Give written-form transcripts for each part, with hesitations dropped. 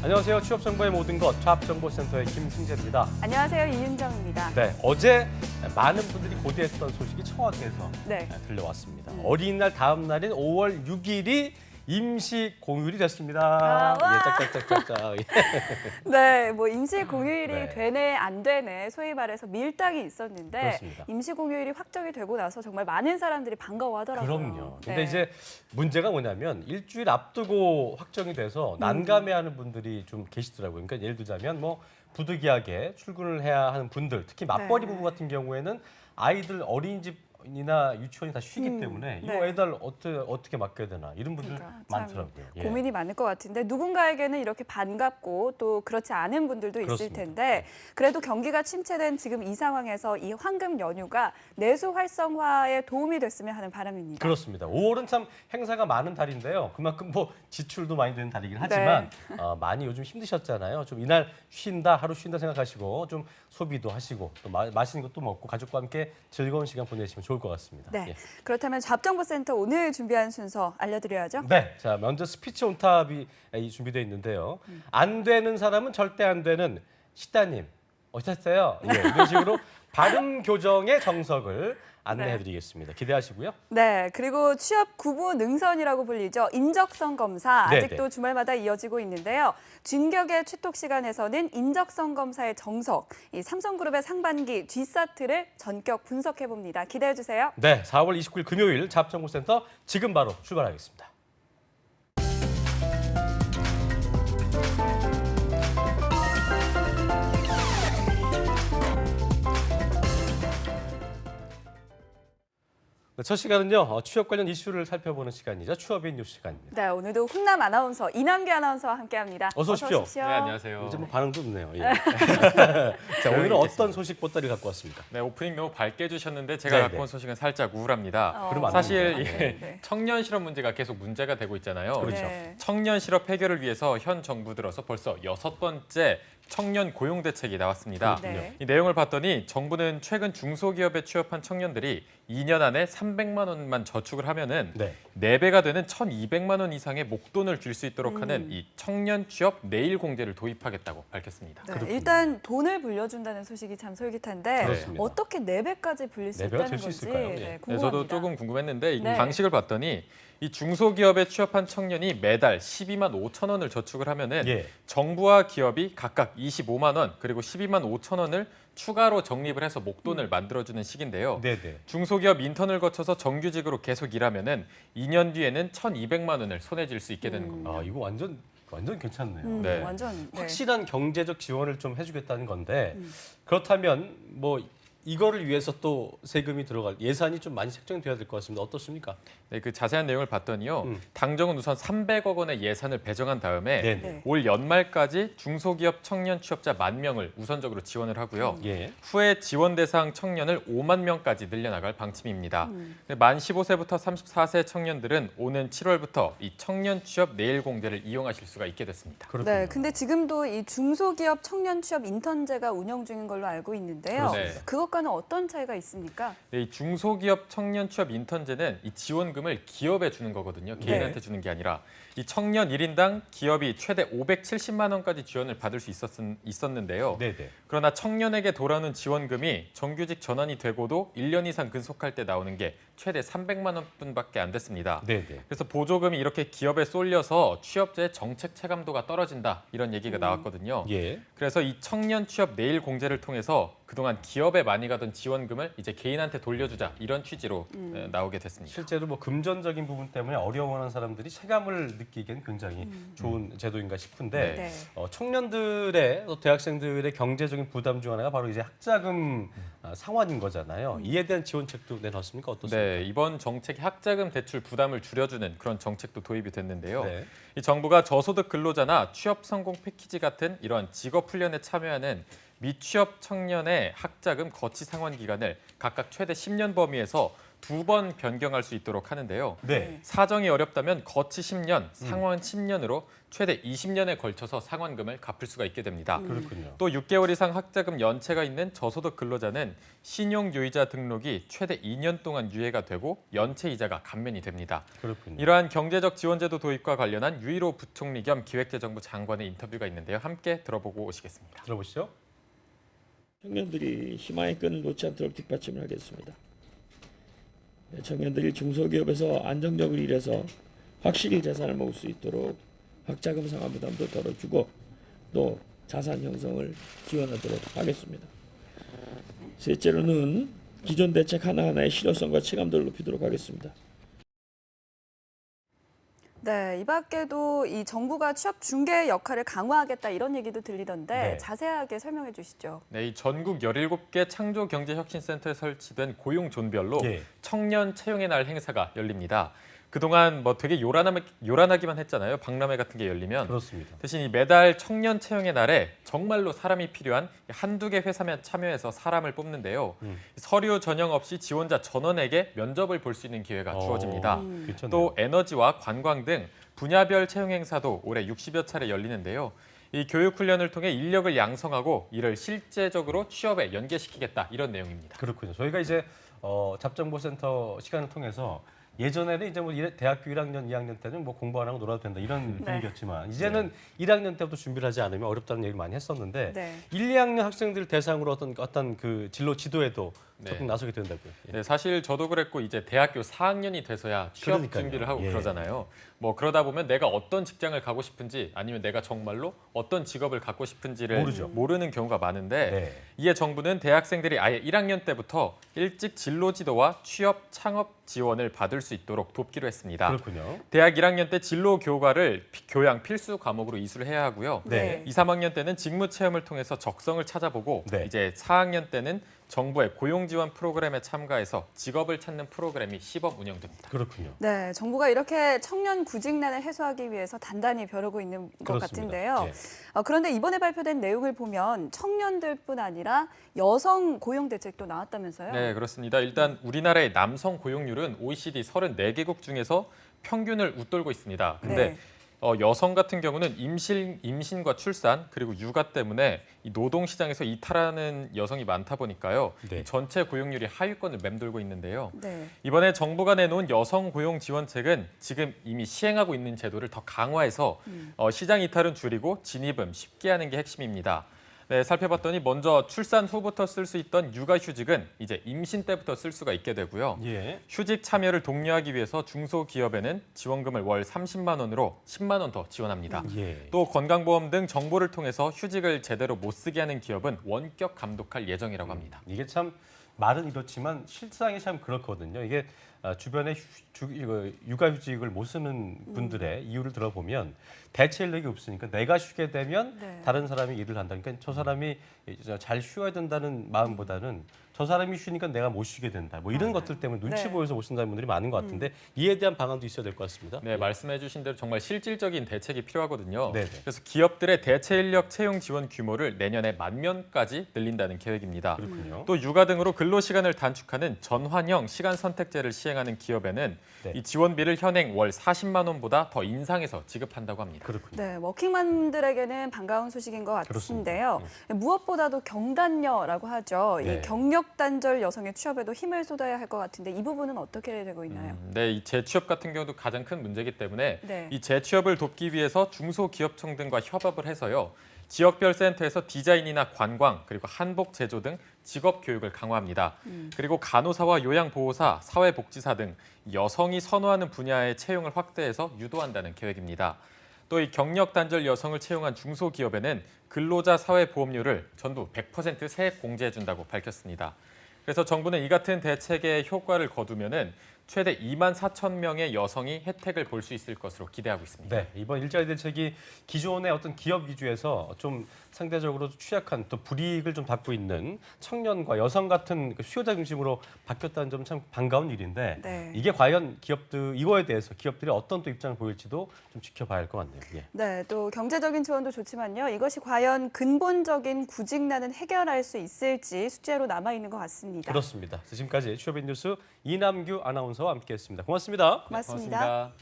안녕하세요. 취업정보의 모든 것 취업정보센터의 김승재입니다. 안녕하세요. 이윤정입니다. 네, 어제 많은 분들이 고대했던 소식이 청와대에서 네. 들려왔습니다. 어린이날 다음 날인 5월 6일이 임시 공휴일이 됐습니다. 와. 짝짝짝짝짝. 네, 뭐 임시 공휴일이 네. 되네 안 되네 소위 말해서 밀당이 있었는데 그렇습니다. 임시 공휴일이 확정이 되고 나서 정말 많은 사람들이 반가워하더라고요. 그럼요. 근데 네. 이제 문제가 뭐냐면 일주일 앞두고 확정이 돼서 난감해하는 분들이 좀 계시더라고요. 그러니까 예를 들자면 뭐 부득이하게 출근을 해야 하는 분들, 특히 맞벌이 네. 부부 같은 경우에는 아이들 어린이집이나 유치원이 다 쉬기 때문에 이 네. 애들 어떻게 맡겨야 되나 이런 분들 그러니까 참 많더라고요. 예. 고민이 많을 것 같은데 누군가에게는 이렇게 반갑고 또 그렇지 않은 분들도 있을 그렇습니다. 텐데 그래도 경기가 침체된 지금 이 상황에서 이 황금 연휴가 내수 활성화에 도움이 됐으면 하는 바람입니다. 그렇습니다. 5월은 참 행사가 많은 달인데요. 그만큼 뭐 지출도 많이 되는 달이긴 하지만 많이 요즘 힘드셨잖아요. 좀 이날 쉰다, 하루 쉰다 생각하시고 좀 소비도 하시고 또 맛있는 것도 먹고 가족과 함께 즐거운 시간 보내시면 좋을 것 같습니다. 네, 예. 그렇다면 잡정보센터 오늘 준비한 순서 알려드려야죠. 네, 자 먼저 스피치 온탑이 준비되어 있는데요. 안 되는 사람은 절대 안 되는 시따님 어셨어요? 예, 이런 식으로 발음 교정의 정석을 안내해드리겠습니다. 기대하시고요. 네, 그리고 취업 구분 능선이라고 불리죠. 인적성 검사 네네. 아직도 주말마다 이어지고 있는데요. 진격의 최톡 시간에서는 인적성 검사의 정석, 이 삼성그룹의 상반기 G사트를 전격 분석해 봅니다. 기대해 주세요. 네, 4월 29일 금요일 잡정보센터 지금 바로 출발하겠습니다. 네, 첫 시간은요, 취업 관련 이슈를 살펴보는 시간이죠. 취업인 뉴스 시간입니다. 네, 오늘도 훈남 아나운서 이남규 아나운서와 함께합니다. 어서 오십시오. 네, 안녕하세요. 이제 뭐 반응도 없네요. 예. 자, 오늘은 어떤 소식 보따리 갖고 왔습니까? 네, 오프닝 너무 밝게 해주셨는데 제가 네네. 갖고 온 소식은 살짝 우울합니다. 그러면 안 사실 됩니다. 예, 네. 청년 실업 문제가 계속 문제가 되고 있잖아요. 그렇죠. 네. 청년 실업 해결을 위해서 현 정부 들어서 벌써 6번째 청년 고용 대책이 나왔습니다. 네. 이 내용을 봤더니 정부는 최근 중소기업에 취업한 청년들이 2년 안에 300만 원만 저축을 하면은 네. 4배가 되는 1,200만 원 이상의 목돈을 줄 수 있도록 하는 이 청년 취업 내일 공제를 도입하겠다고 밝혔습니다. 네, 그렇군요. 일단 돈을 불려준다는 소식이 참 솔깃한데 그렇습니다. 어떻게 4배까지 불릴 수 4배가 있다는 될수 건지 있을까요? 예. 네, 네, 궁금합니다. 저도 조금 궁금했는데 이 네. 방식을 봤더니 이 중소기업에 취업한 청년이 매달 12만 5천 원을 저축을 하면은 예. 정부와 기업이 각각 25만 원 그리고 12만 5천 원을 추가로 적립을 해서 목돈을 만들어주는 식인데요. 네네. 중소기업 인턴을 거쳐서 정규직으로 계속 일하면은 2년 뒤에는 1,200만 원을 손에 쥘 수 있게 되는 겁니다. 아, 이거 완전 괜찮네요. 네. 완전 네. 확실한 경제적 지원을 좀 해주겠다는 건데 그렇다면 뭐 이거를 위해서 또 세금이 들어갈 예산이 좀 많이 책정돼야 될 것 같습니다. 어떻습니까? 네, 그 자세한 내용을 봤더니요. 음. 당정은 우선 300억 원의 예산을 배정한 다음에 네네. 네. 올 연말까지 중소기업 청년 취업자 10,000명을 우선적으로 지원을 하고요. 예. 후에 지원 대상 청년을 5만 명까지 늘려나갈 방침입니다. 만 15세부터 34세 청년들은 오는 7월부터 이 청년 취업 내일 공제를 이용하실 수가 있게 됐습니다. 그렇군요. 네, 근데 지금도 이 중소기업 청년 취업 인턴제가 운영 중인 걸로 알고 있는데요. 네. 그것과는 어떤 차이가 있습니까? 네, 이 중소기업 청년 취업 인턴제는 이 지원금을 기업에 주는 거거든요. 개인한테 주는 게 아니라 이 청년 1인당 기업이 최대 570만 원까지 지원을 받을 수 있었는데요. 네네. 그러나 청년에게 돌아오는 지원금이 정규직 전환이 되고도 1년 이상 근속할 때 나오는 게 최대 300만 원뿐밖에 안 됐습니다. 네네. 그래서 보조금이 이렇게 기업에 쏠려서 취업자의 정책 체감도가 떨어진다 이런 얘기가 나왔거든요. 예. 그래서 이 청년 취업 내일 공제를 통해서 그동안 기업에 많이 가던 지원금을 이제 개인한테 돌려주자 이런 취지로 나오게 됐습니다. 실제로 뭐 금전적인 부분 때문에 어려워하는 사람들이 체감을 느끼기엔 굉장히 좋은 제도인가 싶은데 네. 청년들의 또 대학생들의 경제적인 부담 중 하나가 바로 이제 학자금 상환인 거잖아요. 이에 대한 지원책도 내놨습니까? 어떻습니까? 네, 이번 정책이 학자금 대출 부담을 줄여주는 그런 정책도 도입이 됐는데요. 네. 이 정부가 저소득 근로자나 취업 성공 패키지 같은 이러한 직업 훈련에 참여하는 미취업 청년의 학자금 거치 상환 기간을 각각 최대 10년 범위에서 2번 변경할 수 있도록 하는데요. 네. 사정이 어렵다면 거치 10년, 상환 10년으로 최대 20년에 걸쳐서 상환금을 갚을 수가 있게 됩니다. 그렇군요. 또 6개월 이상 학자금 연체가 있는 저소득 근로자는 신용유의자 등록이 최대 2년 동안 유예가 되고 연체 이자가 감면이 됩니다. 그렇군요. 이러한 경제적 지원제도 도입과 관련한 유일호 부총리 겸 기획재정부 장관의 인터뷰가 있는데요. 함께 들어보고 오시겠습니다. 들어보시죠. 청년들이 희망의 끈을 놓지 않도록 뒷받침을 하겠습니다. 청년들이 중소기업에서 안정적으로 일해서 확실히 재산을 모을 수 있도록 학자금 상환 부담도 덜어주고 또 자산 형성을 지원하도록 하겠습니다. 셋째로는 기존 대책 하나하나의 실효성과 체감도를 높이도록 하겠습니다. 네, 이 밖에도 이 정부가 취업 중개 역할을 강화하겠다 이런 얘기도 들리던데 네. 자세하게 설명해 주시죠. 네, 이 전국 17개 창조경제혁신센터에 설치된 고용 존별로 예. 청년 채용의 날 행사가 열립니다. 그동안 뭐 되게 요란하기만 했잖아요. 박람회 같은 게 열리면. 그렇습니다. 대신 이 매달 청년 채용의 날에 정말로 사람이 필요한 한두 개 회사만 참여해서 사람을 뽑는데요. 서류 전형 없이 지원자 전원에게 면접을 볼 수 있는 기회가 주어집니다. 괜찮네요. 또 에너지와 관광 등 분야별 채용 행사도 올해 60여 차례 열리는데요. 이 교육 훈련을 통해 인력을 양성하고 이를 실제적으로 취업에 연계시키겠다 이런 내용입니다. 그렇군요. 저희가 이제 잡정보센터 시간을 통해서 예전에는 이제 뭐 대학교 1학년, 2학년 때는 뭐 공부 안 하고 놀아도 된다 이런 네. 분위기였지만 이제는 1학년 때부터 준비를 하지 않으면 어렵다는 얘기를 많이 했었는데 네. 1, 2학년 학생들 대상으로 어떤 그 진로 지도에도 네. 적극 나서게 된다고요. 예. 네, 사실 저도 그랬고 이제 대학교 4학년이 돼서야 취업 그러니까요. 준비를 하고 예. 그러잖아요. 뭐 그러다 보면 내가 어떤 직장을 가고 싶은지 아니면 내가 정말로 어떤 직업을 갖고 싶은지를 모르죠. 모르는 경우가 많은데 네. 이에 정부는 대학생들이 아예 1학년 때부터 일찍 진로 지도와 취업 창업 지원을 받을 수 있도록 돕기로 했습니다. 그렇군요. 대학 1학년 때 진로 교과를 교양 필수 과목으로 이수를 해야 하고요. 네. 2, 3학년 때는 직무 체험을 통해서 적성을 찾아보고 네. 이제 4학년 때는 정부의 고용 지원 프로그램에 참가해서 직업을 찾는 프로그램이 시범 운영됩니다. 그렇군요. 네, 정부가 이렇게 청년 구직난을 해소하기 위해서 단단히 벼르고 있는 것 그렇습니다. 같은데요. 예. 그런데 이번에 발표된 내용을 보면 청년들뿐 아니라 여성 고용 대책도 나왔다면서요? 네, 그렇습니다. 일단 우리나라의 남성 고용률은 OECD 34개국 중에서 평균을 웃돌고 있습니다. 근데 네. 여성 같은 경우는 임신과 출산 그리고 육아 때문에 이 노동 시장에서 이탈하는 여성이 많다 보니까요. 네. 이 전체 고용률이 하위권을 맴돌고 있는데요. 네. 이번에 정부가 내놓은 여성 고용 지원책은 지금 이미 시행하고 있는 제도를 더 강화해서 시장 이탈은 줄이고 진입은 쉽게 하는 게 핵심입니다. 네, 살펴봤더니 먼저 출산 후부터 쓸 수 있던 육아휴직은 이제 임신 때부터 쓸 수가 있게 되고요. 예. 휴직 참여를 독려하기 위해서 중소기업에는 지원금을 월 30만 원으로 10만 원 더 지원합니다. 예. 또 건강보험 등 정보를 통해서 휴직을 제대로 못 쓰게 하는 기업은 원격 감독할 예정이라고 합니다. 이게 참 말은 이렇지만 실상이 참 그렇거든요. 이게 주변에 육아휴직을 못 쓰는 분들의 이유를 들어보면 대체 인력이 없으니까 내가 쉬게 되면 네. 다른 사람이 일을 한다. 그러니까 저 사람이 잘 쉬어야 된다는 마음보다는 저 사람이 쉬니까 내가 못 쉬게 된다. 뭐 이런 것들 때문에 눈치 네. 보여서 못 쓴다는 분들이 많은 것 같은데 이에 대한 방안도 있어야 될 것 같습니다. 네, 말씀해 주신 대로 정말 실질적인 대책이 필요하거든요. 네네. 그래서 기업들의 대체 인력 채용 지원 규모를 내년에 10,000명까지 늘린다는 계획입니다. 그렇군요. 또 육아 등으로 근로시간을 단축하는 전환형 시간 선택제를 시행하는 기업에는 네. 이 지원비를 현행 월 40만 원보다 더 인상해서 지급한다고 합니다. 그렇군요. 네, 워킹맘들에게는 반가운 소식인 것 같은데요. 그렇습니다. 무엇보다도 경단녀라고 하죠. 네. 이 경력 단절 여성의 취업에도 힘을 쏟아야 할 것 같은데 이 부분은 어떻게 되고 있나요? 네, 이 재취업 같은 경우도 가장 큰 문제이기 때문에 네. 이 재취업을 돕기 위해서 중소기업청 등과 협업을 해서요. 지역별 센터에서 디자인이나 관광 그리고 한복 제조 등 직업 교육을 강화합니다. 그리고 간호사와 요양보호사, 사회복지사 등 여성이 선호하는 분야의 채용을 확대해서 유도한다는 계획입니다. 또 이 경력 단절 여성을 채용한 중소기업에는 근로자 사회보험료를 전부 100% 세액 공제해 준다고 밝혔습니다. 그래서 정부는 이 같은 대책의 효과를 거두면은 최대 2만 4천 명의 여성이 혜택을 볼 수 있을 것으로 기대하고 있습니다. 네, 이번 일자리 대책이 기존의 어떤 기업 위주에서 좀 상대적으로 취약한 또 불이익을 좀 받고 있는 청년과 여성 같은 그 수요자 중심으로 바뀌었다는 점 참 반가운 일인데 네. 이게 과연 기업들 이거에 대해서 기업들이 어떤 또 입장을 보일지도 좀 지켜봐야 할 것 같네요. 예. 네, 또 경제적인 지원도 좋지만요. 이것이 과연 근본적인 구직난은 해결할 수 있을지 숙제로 남아 있는 것 같습니다. 그렇습니다. 지금까지 취업인 뉴스 이남규 아나운서와 함께했습니다. 고맙습니다. 고맙습니다. 고맙습니다.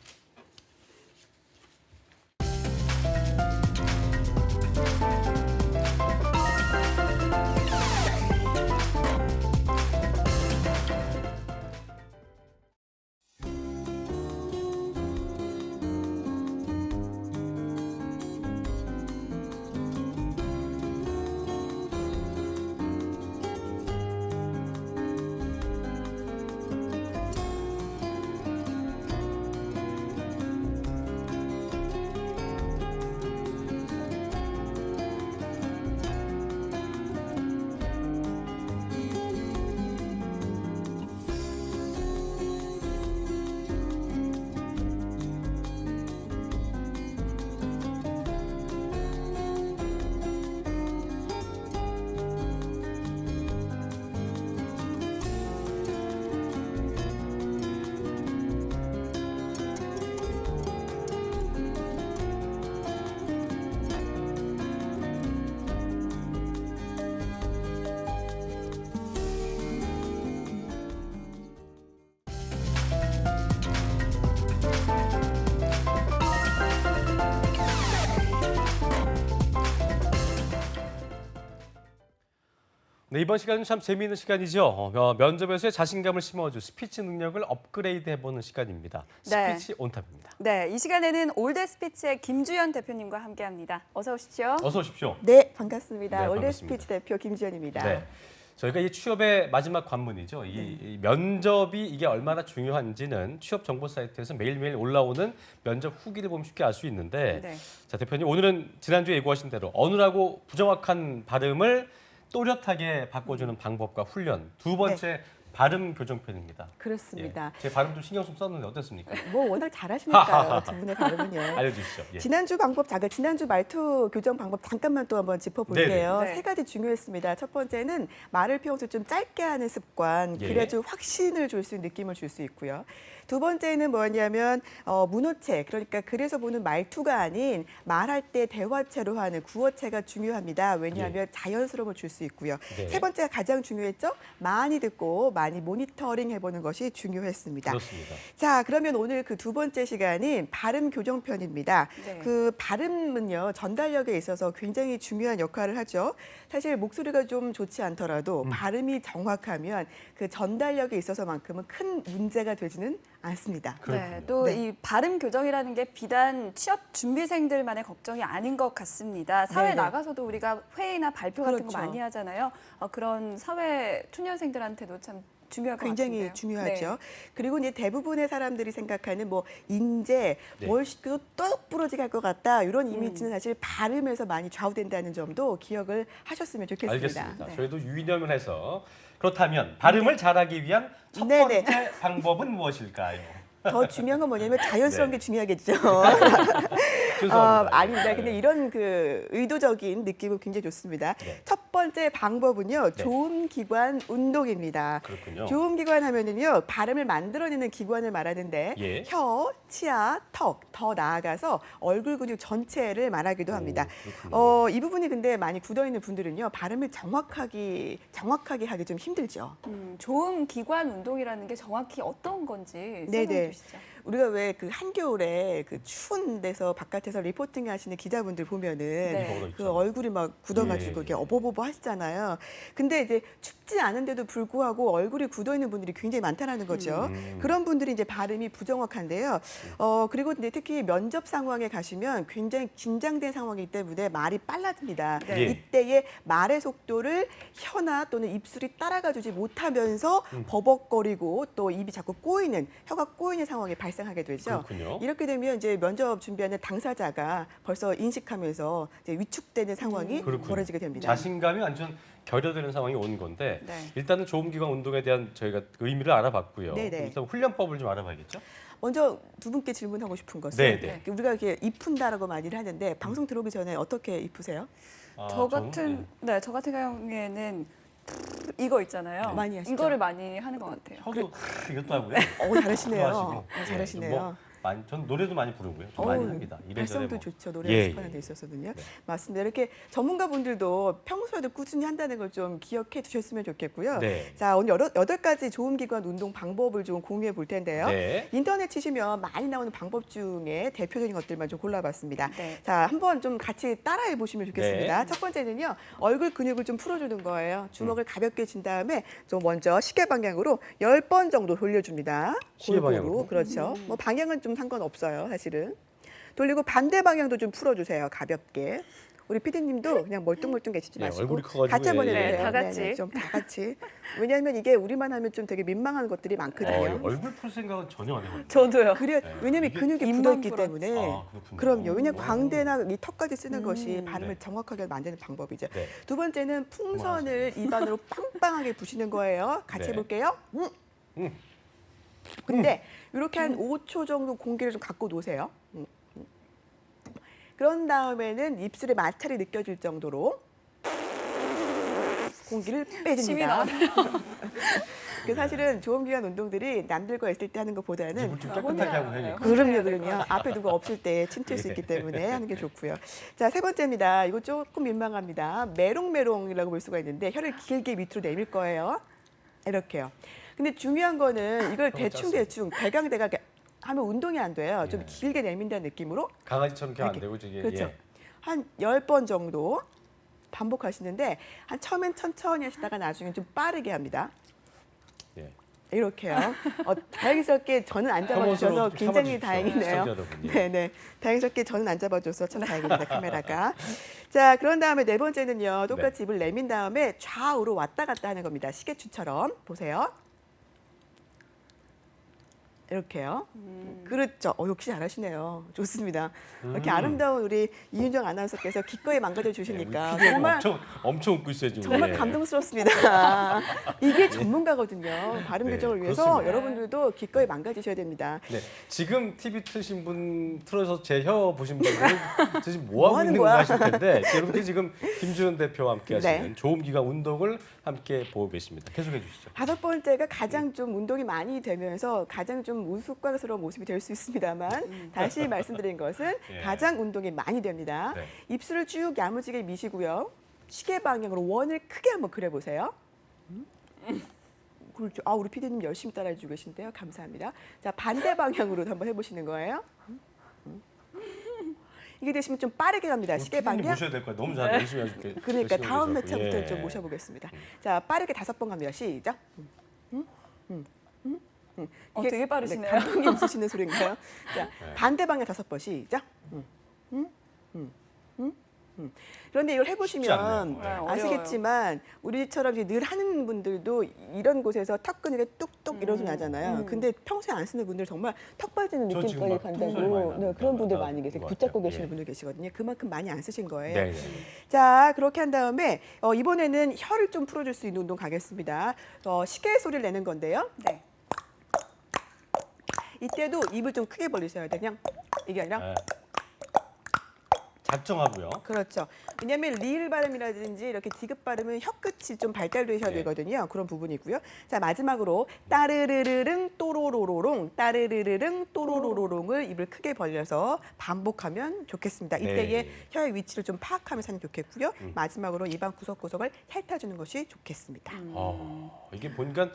네, 이번 시간은 참 재미있는 시간이죠. 면접에서의 자신감을 심어줄 스피치 능력을 업그레이드 해보는 시간입니다. 네. 스피치 온탑입니다. 네, 이 시간에는 올드 스피치의 김주연 대표님과 함께합니다. 어서 오십시오. 어서 오십시오. 네, 반갑습니다. 네, 올드 반갑습니다. 스피치 대표 김지연입니다. 네. 저희가 이 취업의 마지막 관문이죠. 이 면접이 이게 얼마나 중요한지는 취업 정보 사이트에서 매일매일 올라오는 면접 후기를 보면 쉽게 알 수 있는데 네. 자, 대표님 오늘은 지난주에 예고하신 대로 어눌하고 부정확한 발음을 또렷하게 바꿔주는 방법과 훈련 두 번째 발음 교정편입니다. 그렇습니다. 예, 제 발음 좀 신경 좀 썼는데 어땠습니까? 뭐 워낙 잘하시니까요, 두 분의 발음은요. 알려주시죠. 예. 지난주 말투 교정 방법 잠깐만 또 한번 짚어볼게요. 네네. 세 가지 중요했습니다. 첫 번째는 말을 평소 좀 짧게 하는 습관, 예. 그래야 좀 확신을 줄 수 있는 느낌을 줄 수 있고요. 두 번째는 뭐냐면 문어체, 그러니까 글에서 보는 말투가 아닌 말할 때 대화체로 하는 구어체가 중요합니다. 왜냐하면 자연스러움을 줄 수 있고요. 네. 세 번째가 가장 중요했죠. 많이 듣고 많이 모니터링 해보는 것이 중요했습니다. 그렇습니다. 자, 그러면 오늘 그 두 번째 시간인 발음 교정편입니다. 네. 그 발음은요, 전달력에 있어서 굉장히 중요한 역할을 하죠. 사실 목소리가 좀 좋지 않더라도 발음이 정확하면 그 전달력에 있어서만큼은 큰 문제가 되지는 않습니다. 네, 또 네. 이 발음 교정이라는 게 비단 취업 준비생들만의 걱정이 아닌 것 같습니다. 사회 네네. 나가서도 우리가 회의나 발표 같은 그렇죠. 거 많이 하잖아요. 그런 사회 초년생들한테도 참 중요할 것 굉장히 같은데요. 중요하죠. 네. 그리고 이제 대부분의 사람들이 생각하는 뭐 인재, 네. 뭘 시켜도 똑 부러지게 할 것 같다 이런 이미지는 사실 발음에서 많이 좌우된다는 점도 기억을 하셨으면 좋겠습니다. 알겠습니다. 네. 저희도 유의념을 해서 그렇다면 발음을 잘하기 위한 첫 네네. 번째 방법은 무엇일까요? 더 중요한 건 뭐냐면 자연스러운 네. 게 중요하겠죠. 죄송합니다. 아닙니다. 네. 근데 이런 그 의도적인 느낌은 굉장히 좋습니다. 네. 첫 번째 방법은요, 네. 조음 기관 운동입니다. 그렇군요. 조음 기관 하면은요, 발음을 만들어내는 기관을 말하는데 예. 혀, 치아, 턱, 더 나아가서 얼굴 근육 전체를 말하기도 합니다. 그렇군요. 이 부분이 근데 많이 굳어 있는 분들은요, 발음을 정확하게 하기 좀 힘들죠. 조음 기관 운동이라는 게 정확히 어떤 건지 설명해 네네. 주시죠. 우리가 왜 그 한겨울에 그 추운 데서 바깥에서 리포팅 하시는 기자분들 보면은 네. 그 얼굴이 막 굳어가지고 예, 예. 이렇게 어버버버 하시잖아요. 근데 이제 춥지 않은데도 불구하고 얼굴이 굳어 있는 분들이 굉장히 많다라는 거죠. 그런 분들이 이제 발음이 부정확한데요. 그리고 이제 특히 면접 상황에 가시면 굉장히 긴장된 상황이기 때문에 말이 빨라집니다. 네. 예. 이때의 말의 속도를 혀나 또는 입술이 따라가주지 못하면서 버벅거리고 또 입이 자꾸 꼬이는 혀가 꼬이는 상황이 발생합니다. 발생하게 되죠. 그렇군요. 이렇게 되면 이제 면접 준비하는 당사자가 벌써 인식하면서 이제 위축되는 상황이 그렇군요. 벌어지게 됩니다. 자신감이 완전 결여되는 상황이 온 건데 네. 일단은 좋은 기관 운동에 대한 저희가 의미를 알아봤고요. 네네. 일단 훈련법을 좀 알아봐야겠죠? 먼저 두 분께 질문하고 싶은 것은 네네. 우리가 이렇게 이푼다라고 많이를 하는데 방송 들어오기 전에 어떻게 이푸세요? 저 같은 경우에는 이거 있잖아요. 많이 하시죠? 이거를 많이 하는 것 같아요. 저도 이것도 하고요. 잘하시네요. 좋아하시고. 잘하시네요. 뭐 전 노래도 많이 부르고요. 좀 많이 합니다. 이래저래 발성도 뭐. 좋죠. 노래 예, 연습하는 예. 데 있어서는요. 네. 맞습니다. 이렇게 전문가분들도 평소에도 꾸준히 한다는 걸 좀 기억해 두셨으면 좋겠고요. 네. 자, 오늘 8가지 좋은 기관 운동 방법을 좀 공유해 볼 텐데요. 네. 인터넷 치시면 많이 나오는 방법 중에 대표적인 것들만 좀 골라봤습니다. 네. 자, 한번 좀 같이 따라해 보시면 좋겠습니다. 네. 첫 번째는요, 얼굴 근육을 좀 풀어주는 거예요. 주먹을 가볍게 쥔 다음에 좀 먼저 시계 방향으로 10번 정도 돌려줍니다. 시계 골고루. 방향으로? 그렇죠. 뭐 방향은 좀 상관없어요, 사실은. 돌리고 반대 방향도 좀 풀어주세요, 가볍게. 우리 피디님도 그냥 멀뚱멀뚱 계시지 네, 마시고 얼굴이 커가지고, 같이 한번 예, 예. 해주세요. 네, 다 같이. 좀 다 같이. 왜냐하면 이게 우리만 하면 좀 되게 민망한 것들이 많거든요. 얼굴 풀 생각은 전혀 안 해봤는데. 저도요. 그래, 네. 왜냐면 이게 근육이 입만 굳어있기 풀어. 때문에. 아, 그렇군요. 그럼요. 왜냐면 오. 광대나 이 턱까지 쓰는 것이 발음을 네. 정확하게 만드는 방법이죠. 네. 두 번째는 풍선을 입안으로 빵빵하게 부시는 거예요. 같이 네. 해볼게요. 근데 이렇게 한 5초 정도 공기를 좀 갖고 놓으세요. 그런 다음에는 입술에 마찰이 느껴질 정도로 공기를 침이 빼줍니다. 나오네요. 그 사실은 좋은 기관 운동들이 남들과 있을 때 하는 것보다는 입을 좀 깨끗하게 하고 해요. 그럼요. 앞에 누가 없을 때 침튈 수 예. 있기 때문에 하는 게 좋고요. 자, 세 번째입니다. 이거 조금 민망합니다. 메롱메롱이라고 볼 수가 있는데 혀를 길게 밑으로 내밀 거예요. 이렇게요. 근데 중요한 거는 이걸 대충 대강대강 하면 운동이 안 돼요. 좀 예. 길게 내민다는 느낌으로 강아지처럼 이렇게 안 이렇게. 되고 저게 그렇죠. 예. 한 10번 정도 반복하시는데 한 처음엔 천천히 하시다가 나중엔 좀 빠르게 합니다. 예. 이렇게요. 다행스럽게 저는 안 잡아주셔서 혐오스러워 좀 굉장히 참아주십시오, 다행이네요. 시청자 여러분. 예. 네네. 다행스럽게 저는 안 잡아줘서 참 다행입니다. 카메라가. 자, 그런 다음에 네 번째는요. 똑같이 입을 내민 다음에 좌우로 왔다 갔다 하는 겁니다. 시계추처럼. 보세요. 이렇게요. 그렇죠. 역시 잘하시네요. 좋습니다. 이렇게 아름다운 우리 이윤정 아나운서께서 기꺼이 망가져 주시니까 피디가 정말 엄청 웃고 있어요 지금. 정말 예. 감동스럽습니다. 이게 전문가거든요. 발음 네, 교정을 위해서 그렇습니다. 여러분들도 기꺼이 망가지셔야 됩니다. 네, 지금 TV 트신 분 틀어서 제 혀 보신 분들은 저 지금 뭐 하고 하는 있는 거야? 건가 하실 텐데 여러분들 지금 김주현 대표와 함께 하시는 네. 좋은 기관 운동을 함께 보고 계십니다. 계속해 주시죠. 다섯 번째가 가장 좀 운동이 많이 되면서 가장 좀 우스꽝스러운 모습이 될 수 있습니다만 다시 말씀드린 것은 예. 가장 운동이 많이 됩니다. 네. 입술을 쭉 야무지게 미시고요. 시계 방향으로 원을 크게 한번 그려보세요. 그렇죠. 우리 피디님 열심히 따라해주고 계신데요. 감사합니다. 자, 반대 방향으로도 한번 해보시는 거예요. 이게 되시면 좀 빠르게 갑니다. 시계 피디님 방향. 모셔야 될 거예요. 너무 잘 열심히 해줄게. 그러니까 열심히 다음 해주셔서. 회차부터 예. 좀 모셔보겠습니다. 자, 빠르게 5번 갑니다. 시작. 이게- 되게 빠르시네요. 네, 감독이 웃으시는 소리인가요? 자, 네. 반대 방향 5번 시작. 그런데 이걸 쉽지 해보시면 않네요. 네, 어려워요. 아시겠지만 우리처럼 이제 늘 하는 분들도 이런 곳에서 턱 근육에 뚝뚝 이런 소리 나잖아요. 근데 평소에 안 쓰는 분들 정말 턱 빠지는 저 지금 느낌까지 막 턱소리 많이 간다고 나는데 그런 분들 나- 많이 계세요. 것 붙잡고 같아요. 계시는 예. 분들 계시거든요. 그만큼 많이 안 쓰신 거예요. 네, 네. 자, 그렇게 한 다음에 이번에는 혀를 좀 풀어줄 수 있는 운동 가겠습니다. 시계 소리를 내는 건데요. 네. 이때도 입을 좀 크게 벌리셔야 돼요. 그냥 이게 아니라 네. 작정하고요. 그렇죠. 왜냐하면 리을 발음이라든지 이렇게 디귿 발음은 혀 끝이 좀 발달되셔야 네. 되거든요. 그런 부분이 있고요. 자, 마지막으로 따르르르릉 또로로로롱 따르르르릉 또로로로롱을 입을 크게 벌려서 반복하면 좋겠습니다. 이때의 네. 혀의 위치를 좀 파악하면서 하면 좋겠고요. 마지막으로 입안 구석구석을 핥아주는 것이 좋겠습니다. 이게 보니까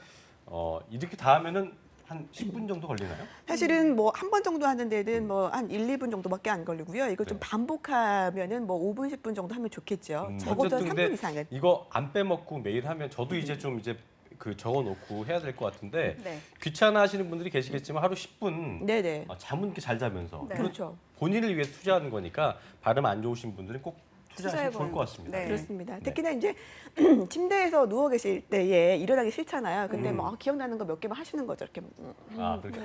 이렇게 다 하면은 한 10분 정도 걸리나요? 사실은 뭐 한 번 정도 하는 데는 뭐 한 1, 2분 정도밖에 안 걸리고요. 이거 좀 네. 반복하면은 뭐 5분, 10분 정도 하면 좋겠죠. 적어도 어쨌든 3분 근데 이상은. 이거 안 빼먹고 매일 하면 저도 이제 좀 이제 그 적어놓고 해야 될 것 같은데 네. 귀찮아하시는 분들이 계시겠지만 하루 10분 네네. 잠은 이렇게 잘 자면서 네. 그리고 그렇죠. 본인을 위해서 투자하는 거니까 발음 안 좋으신 분들은 꼭 투자하시면 좋을 것 같습니다. 네. 그렇습니다. 특히나 이제 침대에서 누워 계실 때에 일어나기 싫잖아요. 근데 뭐 기억나는 거 몇 개만 하시는 거죠. 이렇게 아, 그렇게.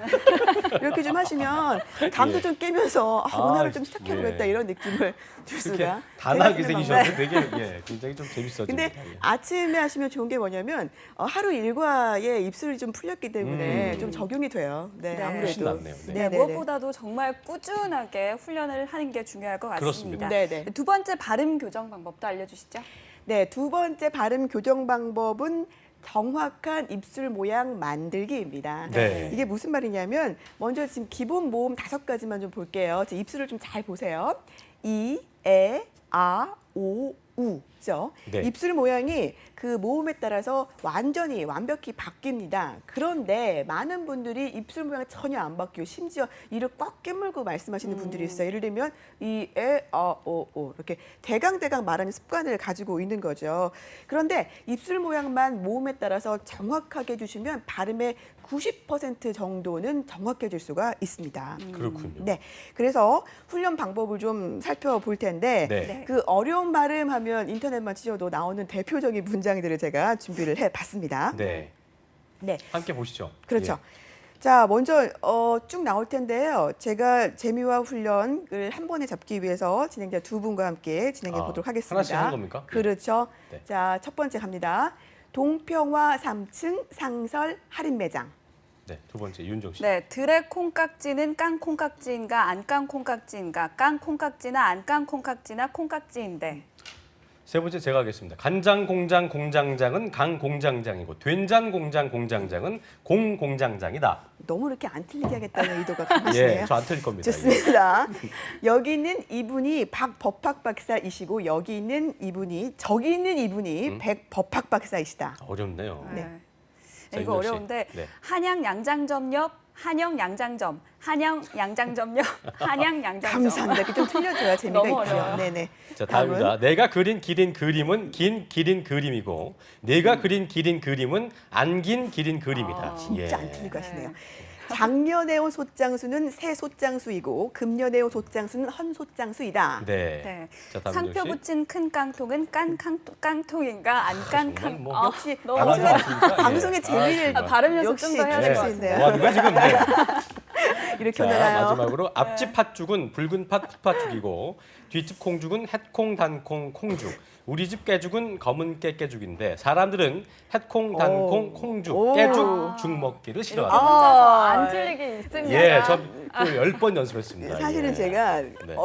이렇게 좀 하시면 잠도 예. 좀 깨면서 아, 오늘을 좀 시작해보겠다 예. 이런 느낌을 줄 이렇게 수가. 단아하게 제가 쓰는 생기셨는데 되게 굉장히 좀 재밌어집니다. 근데 예. 아침에 하시면 좋은 게 뭐냐면 하루 일과에 입술이 좀 풀렸기 때문에 좀 적용이 돼요. 네, 네. 훨씬 아무래도. 낫네요. 네. 네, 무엇보다도 정말 꾸준하게 훈련을 하는 게 중요할 것 그렇습니다. 같습니다. 네네. 두 번째 발음 교정 방법도 알려주시죠. 네, 두 번째 발음 교정 방법은 정확한 입술 모양 만들기입니다. 네. 이게 무슨 말이냐면 먼저 지금 기본 모음 5가지만 좀 볼게요. 제 입술을 좀 잘 보세요. 이, 에, 아, 오, 우. 죠? 네. 입술 모양이 그 모음에 따라서 완전히 완벽히 바뀝니다. 그런데 많은 분들이 입술 모양이 전혀 안 바뀌고 심지어 이를 꽉 깨물고 말씀하시는 분들이 있어요. 예를 들면 이, 에, 아, 오 이렇게 대강대강 말하는 습관을 가지고 있는 거죠. 그런데 입술 모양만 모음에 따라서 정확하게 해주시면 발음의 90% 정도는 정확해질 수가 있습니다. 그렇군요. 네, 그래서 훈련 방법을 좀 살펴볼 텐데 네. 네. 그 어려운 발음하면 인터넷만 치셔도 나오는 대표적인 문장들을 제가 준비를 해봤습니다. 네. 네, 함께 보시죠. 그렇죠. 자, 먼저 쭉 나올 텐데요. 제가 재미와 훈련을 한 번에 잡기 위해서 진행자 두 분과 함께 진행해 보도록 하겠습니다. 하나씩 하는 겁니까? 그렇죠. 네. 자, 첫 번째 갑니다. 동평화 3층 상설 할인 매장. 네, 두 번째 윤정 씨. 네, 들의 콩깍지는 깐 콩깍지인가 안 깐 콩깍지인가 깐 콩깍지나 안 깐 콩깍지나 콩깍지인데. 세 번째 제가 하겠습니다. 간장 공장 공장장은 강 공장장이고 된장 공장 공장장은 공 공장장이다. 너무 이렇게 안 틀리게 하겠다는 의도가 강하시네요. 예, 저 안 틀릴 겁니다. 예. 좋습니다. 여기 있는 이분이 박 법학 박사이시고 여기 있는 이분이 저기 있는 이분이 백 법학 박사이시다. 어렵네요. 네. 자, 이거 윤정 씨. 어려운데 네. 한양 양장점 옆 한영 양장점 한양 양장점 옆 한양 양장점. 감사합니다. 이렇게 좀 틀려줘야 재미가 너무 있죠. 어려워요. 네네. 자, 다음입니다. 내가 그린 기린 그림은 긴 기린 그림이고 내가 그린 기린 그림은 안 긴 기린 그림이다. 진짜 안 예. 틀리고 하시네요. 네. 작년에 온 솥장수는 새 솥장수이고 금년에 온 솥장수는 헌 솥장수이다. 네. 네. 자, 다음 상표 윤정 씨. 붙인 큰 깡통은 깐 깡통인가 안 깐 정말 깡. 뭐 역시 너무 방송 어려워. 맞습니까? 예. 방송의 재미를 정말. 발음 연습 역시 좀 더 해야 될 것 네. 같아요. 뭐 하는 거야 지금? 네. 이렇게 자, 오나요? 마지막으로 앞집 팥죽은 붉은 팥죽이고 뒷집 콩죽은 햇콩 단콩 콩죽. 우리 집 깨죽은 검은 깨깨죽인데 사람들은 햇콩 단콩 콩죽 오. 깨죽 죽 먹기를 싫어한다. 혼자서 아, 안 틀리게 있습니다. 예, 저 10번 연습했습니다. 사실은 예. 제가 네.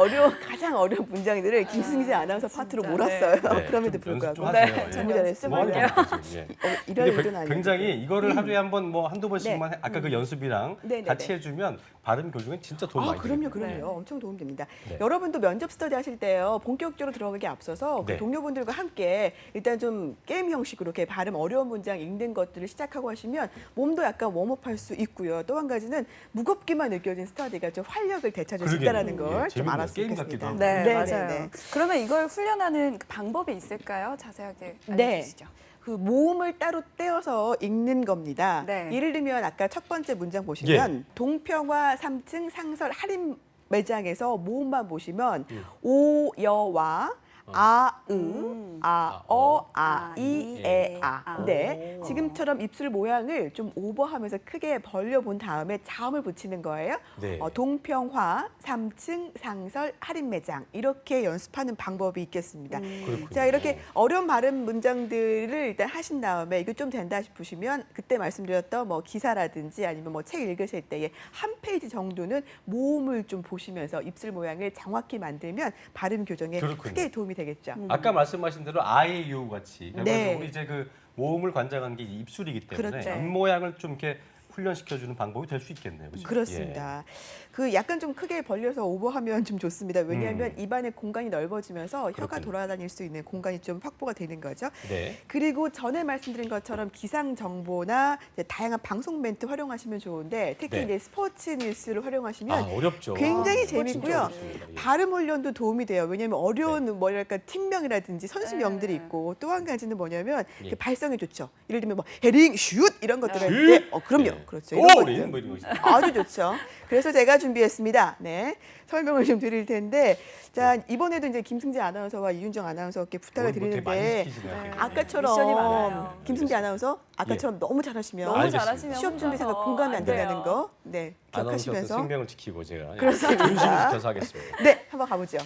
가장 어려운 문장들을 김승재 아나운서 파트로 진짜, 몰았어요. 네, 그럼에도 좀 연습 불구하고. 좀 하세요. 예. 너무 잘했습니다. 뭐 하는 겁니까, 지금? 예. 이럴 근데 일은 아니고. 굉장히 이거를 하루에 한번 뭐 한두 번씩만 네. 아까 그 연습이랑 네, 네, 같이 네. 해주면 발음 교정에 진짜 도움 많이 그럼요, 됩니다. 그럼요. 엄청 도움됩니다. 네. 여러분도 면접 스터디 하실 때요, 본격적으로 들어가기 앞서서 그 네. 동료분들과 함께 일단 좀 게임 형식으로 이렇게 발음 어려운 문장 읽는 것들을 시작하고 하시면 몸도 약간 웜업할 수 있고요. 또 한 가지는 무겁기만 느껴진 스터디가 좀 활력을 되찾을 수 그러게요. 있다는 걸 예, 좀 재밌네요. 알았으면 게임 같기도 좋겠습니다. 하고. 네, 네, 맞아요. 네, 네. 그러면 이걸 훈련하는 그 방법이 있을까요? 자세하게 네. 알려주시죠. 그 모음을 따로 떼어서 읽는 겁니다. 네. 예를 들면 아까 첫 번째 문장 보시면 동평화 3층 상설 할인 매장에서 모음만 보시면 오여와 아으 아어 아이에 아. 네, 지금처럼 입술 모양을 좀 오버하면서 크게 벌려본 다음에 자음을 붙이는 거예요. 네. 동평화 3층 상설 할인 매장 이렇게 연습하는 방법이 있겠습니다. 그렇군요. 자, 이렇게 어려운 발음 문장들을 일단 하신 다음에 이거 좀 된다 싶으시면 그때 말씀드렸던 뭐 기사라든지 아니면 뭐 책 읽으실 때에 한 페이지 정도는 모음을 좀 보시면서 입술 모양을 정확히 만들면 발음 교정에 그렇군요. 크게 도움이 되겠죠. 아까 말씀하신 대로 아이유 같이 네. 결과적으로 이제 그 모음을 관장하는 게 입술이기 때문에 그렇죠. 입 모양을 좀 이렇게 훈련시켜주는 방법이 될 수 있겠네요. 그렇죠? 그렇습니다. 그 약간 좀 크게 벌려서 오버하면 좀 좋습니다. 왜냐하면 입안의 공간이 넓어지면서 혀가 그렇군요. 돌아다닐 수 있는 공간이 좀 확보가 되는 거죠. 예. 네. 그리고 전에 말씀드린 것처럼 기상 정보나 이제 다양한 방송 멘트 활용하시면 좋은데 특히 네. 이제 스포츠 뉴스를 활용하면 어렵죠. 굉장히 그거 진짜 재밌고요. 어렵습니다. 예. 발음 훈련도 도움이 돼요. 왜냐하면 어려운 네. 뭐랄까 팀명이라든지 선수명들이 있고 또 한 가지는 뭐냐면 예. 그 발성이 좋죠. 예를 들면 뭐 헤딩, 슛 이런 것들 할 슛! 때 그럼요. 예. 그렇죠. 오, 이런 우리 것들. 뭐 이런 거 있어요. 아주 좋죠. 그래서 제가 준비했습니다. 네. 설명을 좀 드릴 텐데, 자, 이번에도 이제 김승재 아나운서와 이윤정 아나운서께 부탁을 오늘 뭐 되게 많이 드리는데, 시키시네요. 되게. 아까처럼 미션이 많아요. 김승재 아나운서 아까처럼 너무 잘하시면 너무 알겠습니다. 잘하시면 시험 준비 생각 혼자서 공감이 안 된다는 돼요. 거, 네, 아나운서로서 기억하시면서 생명을 지키고 제가 그렇습니다. 중심을 지켜서 하겠습니다. 네, 한번 가보죠.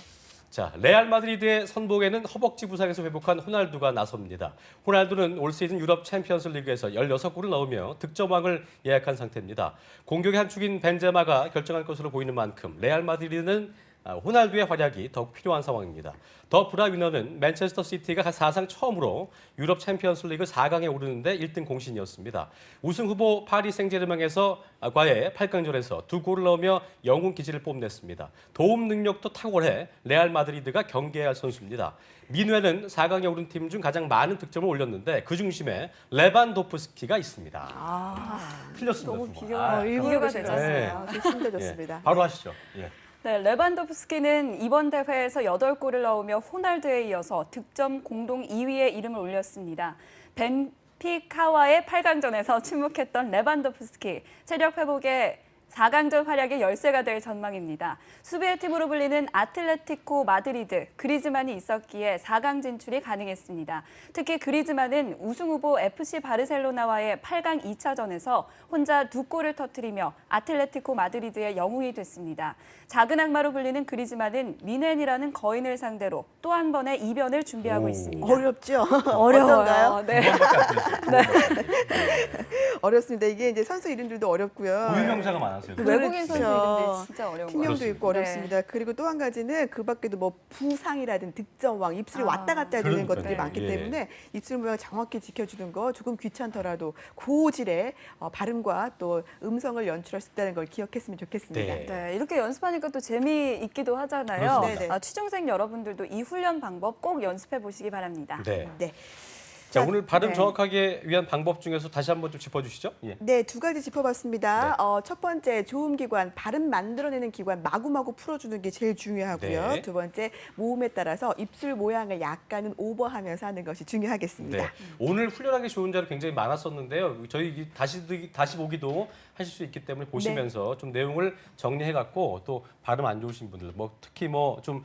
자, 레알 마드리드의 선봉에는 허벅지 부상에서 회복한 호날두가 나섭니다. 호날두는 올 시즌 유럽 챔피언스 리그에서 16골을 넣으며 득점왕을 예약한 상태입니다. 공격의 한 축인 벤제마가 결정할 것으로 보이는 만큼 레알 마드리드는 호날두의 활약이 더욱 필요한 상황입니다. 더 브라위너는 맨체스터 시티가 사상 처음으로 유럽 챔피언스 리그 4강에 오르는데 1등 공신이었습니다. 우승 후보 파리 생제르맹에서 과의 8강전에서 2골을 넣으며 영웅 기질을 뽐냈습니다. 도움 능력도 탁월해 레알 마드리드가 경계해야 할 선수입니다. 민회는 4강에 오른 팀 중 가장 많은 득점을 올렸는데 그 중심에 레반도프스키가 있습니다. 틀렸습니다. 너무 두 번. 비교가 일부러 되지 네. 않습니다. 좋습니다, 좋습니다. 예, 바로 하시죠. 예. 네, 레반도프스키는 이번 대회에서 8골을 넣으며 호날두에 이어서 득점 공동 2위에 이름을 올렸습니다. 벤피카와의 8강전에서 침묵했던 레반도프스키, 체력 회복에 4강전 활약의 열쇠가 될 전망입니다. 수비의 팀으로 불리는 아틀레티코 마드리드, 그리즈만이 있었기에 4강 진출이 가능했습니다. 특히 그리즈만은 우승 후보 FC 바르셀로나와의 8강 2차전에서 혼자 2골을 터뜨리며 아틀레티코 마드리드의 영웅이 됐습니다. 작은 악마로 불리는 그리즈만은 미넨이라는 거인을 상대로 또 한 번의 이변을 준비하고 있습니다. 어렵죠? 어려워요. 어떤가요? 네. 어렵습니다. 이게 이제 선수 이름들도 어렵고요. 고유명사가 많았어요. 외국인 선수 그렇죠. 이름들 진짜 어려운 거 팀명도 그렇습니다. 있고 어렵습니다. 그리고 또 한 가지는 그 밖에도 뭐 부상이라든 득점왕, 입술이 왔다 갔다 해야 되는 그러니까요. 것들이 많기 예. 때문에 입술 모양 정확히 지켜주는 거 조금 귀찮더라도 고질의 발음과 또 음성을 연출할 수 있다는 걸 기억했으면 좋겠습니다. 네. 네, 이렇게 연습하니까 또 재미있기도 하잖아요. 그렇습니다. 네네. 취중생 여러분들도 이 훈련 방법 꼭 연습해 보시기 바랍니다. 네. 네. 자, 오늘 발음 네. 정확하게 위한 방법 중에서 다시 한번 좀 짚어주시죠. 예. 네, 두 가지 짚어봤습니다. 네. 첫 번째, 좋은 기관, 발음 만들어내는 기관 마구마구 풀어주는 게 제일 중요하고요. 네. 두 번째, 모음에 따라서 입술 모양을 약간은 오버하면서 하는 것이 중요하겠습니다. 네. 오늘 훈련하기 좋은 자료 굉장히 많았었는데요. 저희 다시 보기도 하실 수 있기 때문에 보시면서 좀 내용을 정리해갖고 또 발음 안 좋으신 분들, 뭐 특히 뭐 좀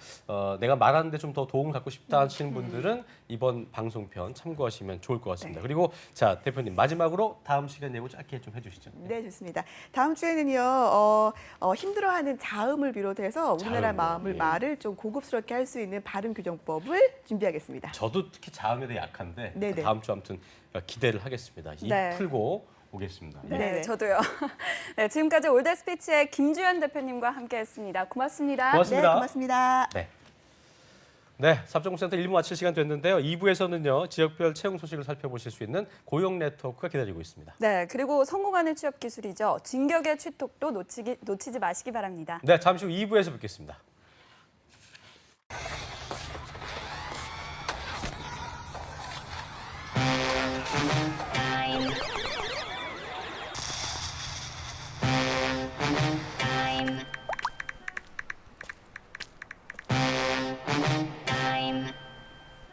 내가 말하는데 좀 더 도움을 받고 싶다 하시는 분들은 이번 방송편 참고하시면 좋을 것 같습니다. 그리고 자 대표님 마지막으로 다음 시간 예고 짧게 좀 해주시죠. 네, 좋습니다. 다음 주에는요, 힘들어하는 자음을 비롯해서 우리나라 자음, 예. 말을 좀 고급스럽게 할 수 있는 발음 교정법을 준비하겠습니다. 저도 특히 자음에 대해 약한데 네네. 다음 주 아무튼 기대를 하겠습니다. 입 네. 풀고 오겠습니다. 네, 네네. 저도요. 네, 지금까지 올드 스피치의 김주현 대표님과 함께했습니다. 고맙습니다. 고맙습니다. 네, 고맙습니다. 네. 네, 삽정센터 1부 마칠 시간 됐는데요. 2부에서는요. 지역별 채용 소식을 살펴보실 수 있는 고용 네트워크가 기다리고 있습니다. 네, 그리고 성공하는 취업 기술이죠. 진격의 취톡도 놓치지 마시기 바랍니다. 네, 잠시 후 2부에서 뵙겠습니다.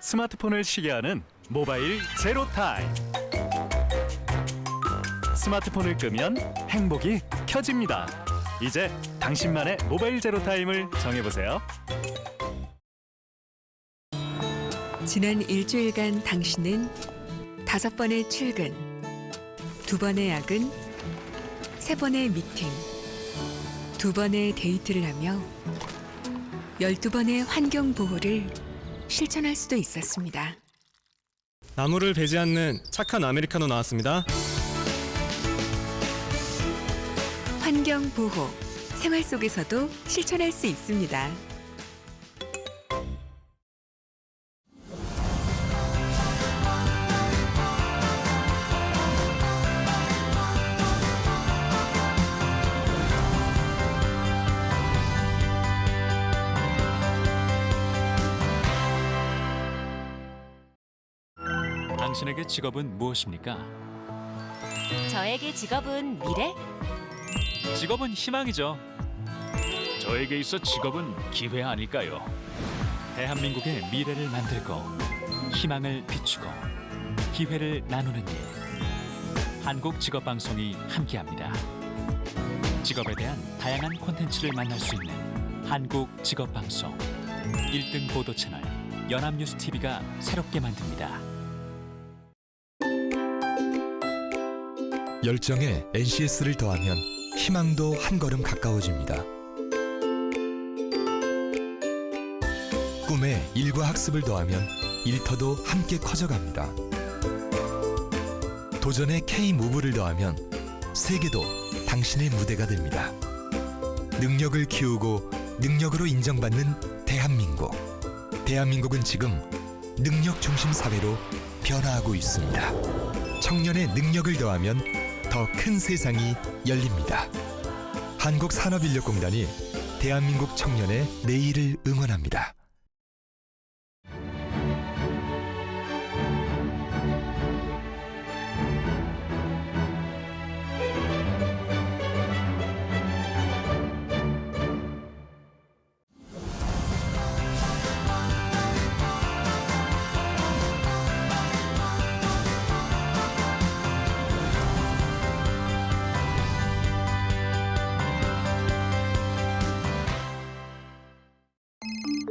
스마트폰을 쉬게 하는 모바일 제로타임. 스마트폰을 끄면 행복이 켜집니다. 이제 당신만의 모바일 제로타임을 정해보세요. 지난 일주일간 당신은 5번의 출근, 2번의 야근, 3번의 미팅, 2번의 데이트를 하며 12번의 환경 보호를 실천할 수도 있었습니다. 나무를 베지 않는 착한 아메리카노 나왔습니다. 환경 보호, 생활 속에서도 실천할 수 있습니다. 당신에게 직업은 무엇입니까? 저에게 직업은 미래? 직업은 희망이죠. 저에게 있어 직업은 기회 아닐까요? 대한민국의 미래를 만들고 희망을 비추고 기회를 나누는 일. 한국직업방송이 함께합니다. 직업에 대한 다양한 콘텐츠를 만날 수 있는 한국직업방송 1등 보도 채널 연합뉴스 TV가 새롭게 만듭니다. 열정에 NCS를 더하면 희망도 한 걸음 가까워집니다. 꿈에 일과 학습을 더하면 일터도 함께 커져갑니다. 도전에 K무브를 더하면 세계도 당신의 무대가 됩니다. 능력을 키우고 능력으로 인정받는 대한민국. 대한민국은 지금 능력 중심 사회로 변화하고 있습니다. 청년의 능력을 더하면 더 큰 세상이 열립니다. 한국산업인력공단이 대한민국 청년의 내일을 응원합니다.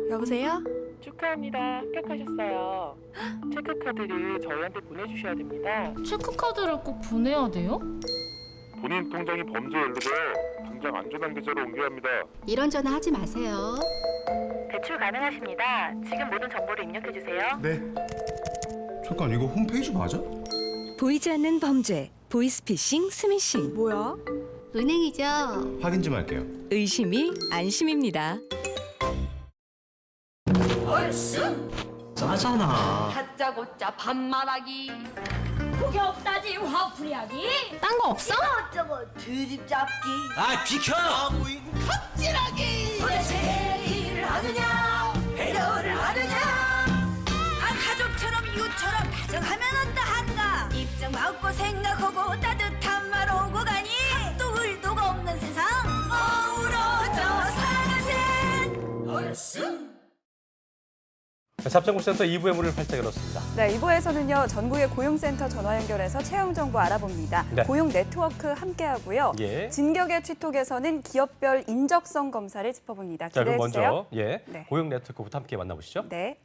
여보세요? 축하합니다. 합격하셨어요. 체크카드를 저희한테 보내주셔야 됩니다. 체크카드를 꼭 보내야 돼요? 본인 통장이 범죄 연루되어 당장 안전한 계좌로 옮겨야 합니다. 이런 전화 하지 마세요. 대출 가능하십니다. 지금 모든 정보를 입력해주세요. 네. 잠깐, 이거 홈페이지 맞아? 보이지 않는 범죄, 보이스피싱, 스미싱. 뭐야? 은행이죠. 확인 좀 할게요. 의심이 안심입니다. 얼쑤 짜잖아. 다짜고짜 반말하기 그게 없다지 화풀이하기 딴 거 없어? 어쩌고 트집 잡기 아, 비켜! 아무인 갑질하기 도대체 일을 하느냐 배려를 하느냐 가족처럼 이웃처럼 다정하면 어떠 한가 입장 바꿔 생각하고 따뜻한 말 오고 가니 또 을도가 없는 세상 어우러져 살아가세 얼쑤 잡장구센터 2부의 문을 활짝 열었습니다. 네, 2부에서는요. 전국의 고용센터 전화 연결해서 채용 정보 알아봅니다. 네. 고용 네트워크 함께하고요. 예. 진격의 취톡에서는 기업별 인적성 검사를 짚어봅니다. 자, 그럼 기대해주세요. 먼저 네. 고용 네트워크부터 함께 만나보시죠. 네.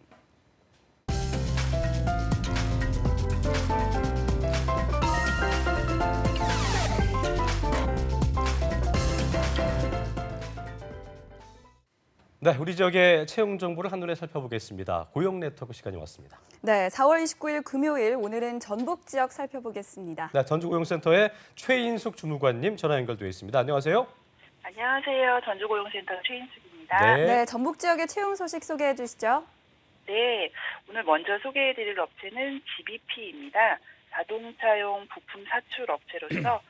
네, 우리 지역의 채용 정보를 한눈에 살펴보겠습니다. 고용 네트워크 시간이 왔습니다. 네, 4월 29일 금요일 오늘은 전북 지역 살펴보겠습니다. 네, 전주고용센터의 최인숙 주무관님 전화 연결되어 있습니다. 안녕하세요. 안녕하세요. 전주고용센터 최인숙입니다. 네. 네, 전북 지역의 채용 소식 소개해 주시죠. 네, 오늘 먼저 소개해드릴 업체는 GBP입니다. 자동차용 부품 사출 업체로서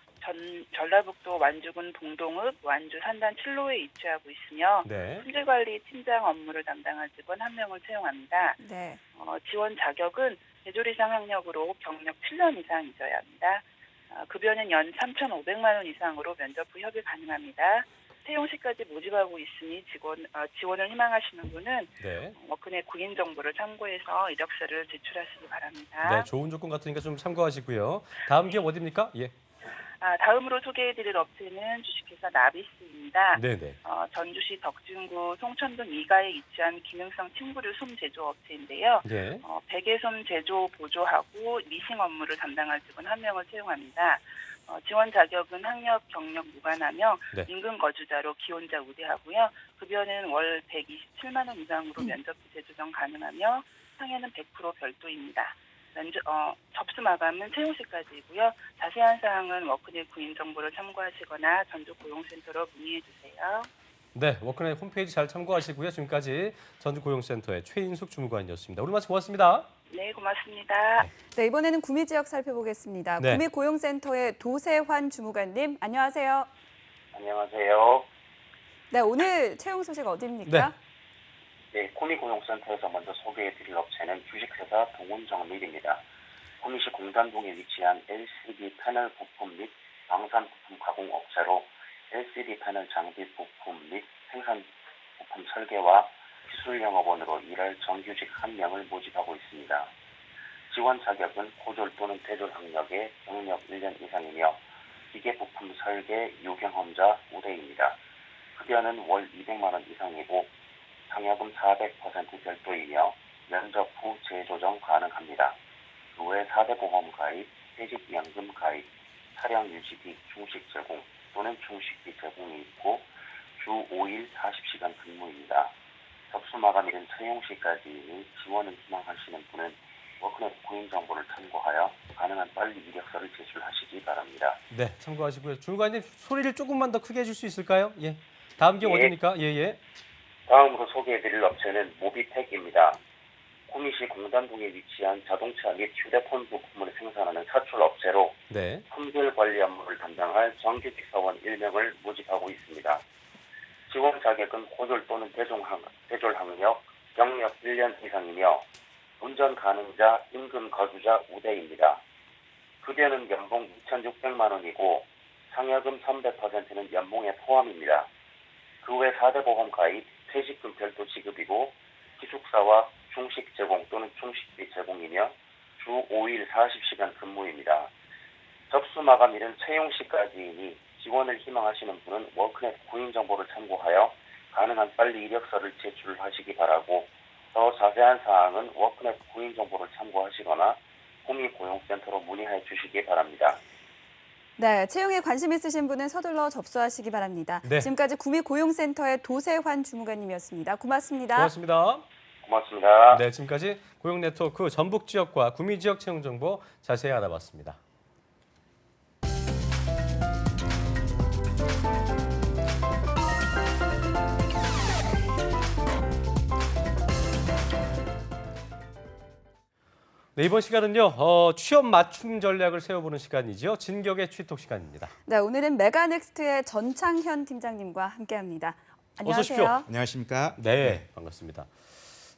전라북도 완주군 봉동읍 완주 산단 7로에 위치하고 있으며 네. 품질관리 팀장 업무를 담당할 직원 1명을 채용합니다. 네. 지원 자격은 대졸 이상 학력으로 경력 7년 이상 있어야 합니다. 급여는 연 3,500만 원 이상으로 면접 후 협의 가능합니다. 채용 시까지 모집하고 있으니 지원을 희망하시는 분은 네. 워크넷 구인 정보를 참고해서 이력서를 제출하시기 바랍니다. 네, 좋은 조건 같으니까 좀 참고하시고요. 다음 기업 어디입니까? 예. 다음으로 소개해드릴 업체는 주식회사 나비스입니다. 네네. 전주시 덕진구 송천동 2가에 위치한 기능성 침구류 솜 제조업체인데요. 네. 베개솜 제조 보조하고 미싱 업무를 담당할 직원 1명을 채용합니다. 지원 자격은 학력, 경력 무관하며 네. 인근 거주자로 기혼자 우대하고요. 급여는 월 127만 원 이상으로 면접 후 재조정 가능하며 상해는 100% 별도입니다. 접수 마감은 채용 시까지이고요. 자세한 사항은 워크넷 구인 정보를 참고하시거나 전주고용센터로 문의해 주세요. 네, 워크넷 홈페이지 잘 참고하시고요. 지금까지 전주고용센터의 최인숙 주무관이었습니다. 오늘 말씀 고맙습니다. 네, 고맙습니다. 네, 이번에는 구미 지역 살펴보겠습니다. 네. 구미 고용센터의 도세환 주무관님, 안녕하세요. 안녕하세요. 네, 오늘 채용 소식 어디입니까? 네, 구미 고용센터에서 먼저 소개해드릴 업체는 주식회사 동훈정밀입니다. 구미시 공단동에 위치한 LCD 패널 부품 및 방산 부품 가공 업체로 LCD 패널 장비 부품 및 생산 부품 설계와 기술 영업원으로 일할 정규직 1명을 모집하고 있습니다. 지원 자격은 고졸 또는 대졸 학력의 경력 1년 이상이며 기계 부품 설계 유경험자 우대입니다. 급여는 월 200만 원 이상이고 상여금 400% 별도이며 면접 후 재조정 가능합니다. 그 외 4대 보험 가입, 퇴직연금 가입, 차량 유지비 중식 제공 또는 중식비 제공이 있고 주 5일 40시간 근무입니다. 접수 마감일은 채용시까지이니 지원을 희망하시는 분은 워크넷 구인 정보를 참고하여 가능한 빨리 이력서를 제출하시기 바랍니다. 네, 참고하시고요. 주무관님 소리를 조금만 더 크게 해줄 수 있을까요? 예. 다음 게 예. 어디입니까? 예. 다음으로 소개해드릴 업체는 모비텍입니다. 구미시 공단동에 위치한 자동차 및 휴대폰 부품을 생산하는 사출 업체로 네. 품질 관리 업무를 담당할 정규직 사원 1명을 모집하고 있습니다. 지원 자격은 고졸 또는 대졸 학력, 경력 1년 이상이며 운전 가능자, 임금 거주자 우대입니다. 급여는 연봉 2,600만 원이고 상여금 300%는 연봉에 포함입니다. 그 외 4대 보험 가입, 퇴직금 별도 지급이고 기숙사와 중식 제공 또는 중식비 제공이며 주 5일 40시간 근무입니다. 접수 마감일은 채용 시까지이니 지원을 희망하시는 분은 워크넷 구인 정보를 참고하여 가능한 빨리 이력서를 제출하시기 바라고 더 자세한 사항은 워크넷 구인 정보를 참고하시거나 구미고용센터로 문의해 주시기 바랍니다. 네, 채용에 관심 있으신 분은 서둘러 접수하시기 바랍니다. 네. 지금까지 구미고용센터의 도세환 주무관님이었습니다. 고맙습니다. 고맙습니다. 고맙습니다. 네, 지금까지 고용네트워크 전북 지역과 구미 지역 채용 정보 자세히 알아봤습니다. 네, 이번 시간은요. 취업 맞춤 전략을 세워보는 시간이죠. 진격의 취톡 시간입니다. 네, 오늘은 메가넥스트의 전창현 팀장님과 함께합니다. 안녕하세요. 어서 오십시오. 안녕하십니까? 네, 반갑습니다.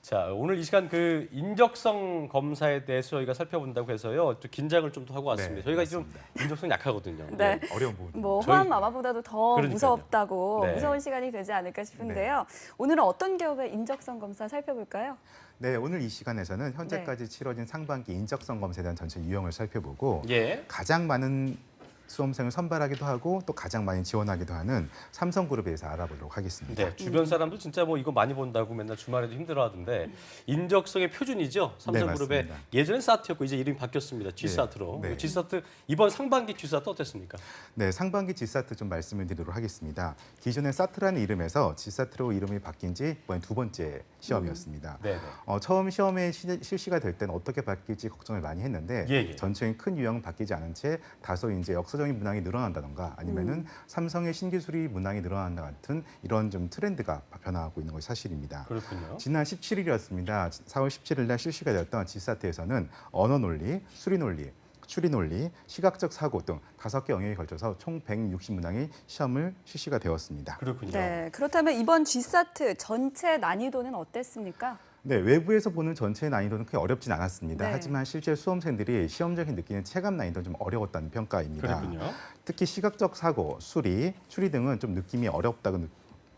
자, 오늘 이 시간 그 인적성 검사에 대해서 저희가 살펴본다고 해서요. 좀 긴장을 좀 더 하고 왔습니다. 네, 저희가 맞습니다. 좀 인적성이 약하거든요. 네. 어려운 부분. 뭐 저희- 호암 마마보다도 더 그러니까요. 무섭다고 네. 무서운 시간이 되지 않을까 싶은데요. 오늘은 어떤 기업의 인적성 검사 살펴볼까요? 네, 오늘 이 시간에서는 현재까지 치러진 상반기 인적성 검사에 대한 전체 유형을 살펴보고 예. 가장 많은 수험생을 선발하기도 하고 또 가장 많이 지원하기도 하는 삼성그룹에 대해서 알아보도록 하겠습니다. 네, 주변 사람들 진짜 뭐 이거 많이 본다고 맨날 주말에도 힘들어하던데 인적성의 표준이죠. 삼성그룹의 맞습니다. 예전엔 사트였고 이제 이름이 바뀌었습니다. G사트로. 네. G사트 이번 상반기 G사트 어땠습니까? 네, 상반기 G사트 좀 말씀을 드리도록 하겠습니다. 기존의 사트라는 이름에서 G사트로 이름이 바뀐 지 이번에 두 번째 시험이었습니다. 네. 처음 시험에 실시가 될 때는 어떻게 바뀔지 걱정을 많이 했는데 예. 전체적인 큰 유형은 바뀌지 않은 채 다소 이제 역사적인 문항이 늘어난다던가 아니면은 삼성의 신기술이 문항이 늘어난다 같은 이런 좀 트렌드가 변화하고 있는 것이 사실입니다. 그렇군요. 지난 17일이었습니다. 4월 17일 날 실시가 되었던 G사트에서는 언어 논리, 수리 논리, 추리 논리, 시각적 사고 등 5개 영역에 걸쳐서 총 160문항의 시험을 실시가 되었습니다. 그렇군요. 네, 그렇다면 이번 G사트 전체 난이도는 어땠습니까? 네, 외부에서 보는 전체 난이도는 크게 어렵진 않았습니다. 네. 하지만 실제 수험생들이 시험장에 느끼는 체감 난이도는 좀 어려웠다는 평가입니다. 그렇군요. 특히 시각적 사고, 수리, 추리 등은 좀 느낌이 어렵다고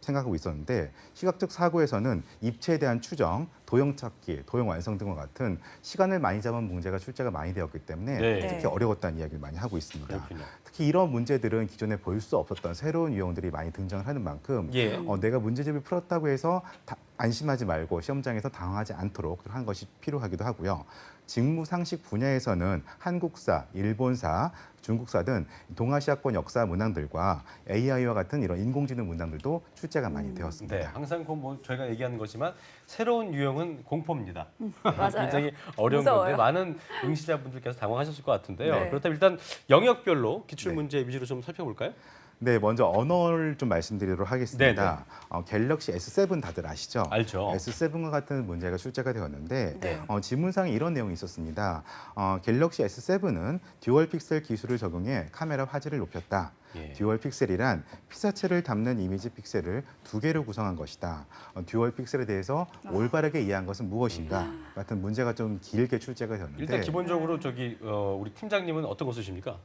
생각하고 있었는데 시각적 사고에서는 입체에 대한 추정, 도형 찾기, 도형 완성 등과 같은 시간을 많이 잡은 문제가 출제가 많이 되었기 때문에 네. 특히 어려웠다는 이야기를 많이 하고 있습니다. 그렇군요. 특히 이런 문제들은 기존에 볼 수 없었던 새로운 유형들이 많이 등장을 하는 만큼 예. 내가 문제집을 풀었다고 해서 안심하지 말고 시험장에서 당황하지 않도록 하는 것이 필요하기도 하고요. 직무 상식 분야에서는 한국사, 일본사, 중국사 등 동아시아권 역사 문항들과 AI와 같은 이런 인공지능 문항들도 출제가 많이 되었습니다. 네, 항상 뭐 저희가 얘기하는 거지만 새로운 유형은 공포입니다. 맞아요. 굉장히 어려운 무서워요. 건데 많은 응시자분들께서 당황하셨을 것 같은데요. 네. 그렇다면 일단 영역별로 기출 문제 위주로 좀 살펴볼까요? 네, 먼저 언어를 좀 말씀드리도록 하겠습니다. 갤럭시 S7 다들 아시죠? 알죠. S7과 같은 문제가 출제가 되었는데 네. 지문상에 이런 내용이 있었습니다. 갤럭시 S7은 듀얼 픽셀 기술을 적용해 카메라 화질을 높였다. 예. 듀얼 픽셀이란 피사체를 담는 이미지 픽셀을 2개로 구성한 것이다. 듀얼 픽셀에 대해서 올바르게 이해한 것은 무엇인가? 같은 문제가 좀 길게 출제가 되었는데 일단 기본적으로 저기 우리 팀장님은 어떤 거 쓰십니까?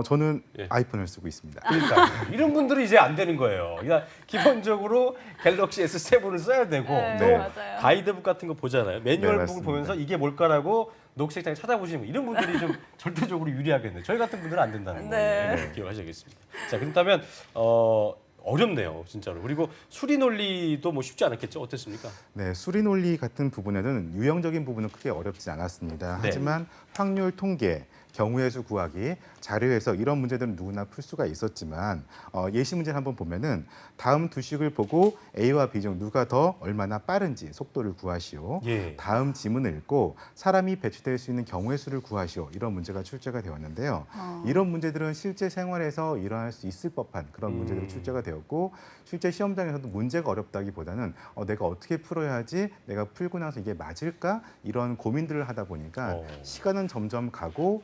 저는 아이폰을 쓰고 있습니다. 그러니까 이런 분들은 이제 안 되는 거예요. 그러니까 기본적으로 갤럭시 S7을 써야 되고 네, 또 맞아요. 가이드북 같은 거 보잖아요. 매뉴얼북을 맞습니다. 보면서 이게 뭘까라고 녹색장에 찾아보시는 이런 분들이 좀 절대적으로 유리하겠네요. 저희 같은 분들은 안 된다는 거 네. 기억하셔야겠습니다. 자, 그렇다면 어렵네요, 진짜로. 그리고 수리 논리도 뭐 쉽지 않았겠죠? 어땠습니까? 네, 수리 논리 같은 부분에는 유형적인 부분은 크게 어렵지 않았습니다. 네. 하지만 확률 통계, 경우의 수 구하기, 자료에서 이런 문제들은 누구나 풀 수가 있었지만 예시 문제를 한번 보면은 다음 두 식을 보고 A와 B 중 누가 더 얼마나 빠른지 속도를 구하시오. 예. 다음 지문을 읽고 사람이 배치될 수 있는 경우의 수를 구하시오. 이런 문제가 출제가 되었는데요. 이런 문제들은 실제 생활에서 일어날 수 있을 법한 그런 문제들이 출제가 되었고 실제 시험장에서도 문제가 어렵다기보다는 내가 어떻게 풀어야 하지? 내가 풀고 나서 이게 맞을까? 이런 고민들을 하다 보니까 시간은 점점 가고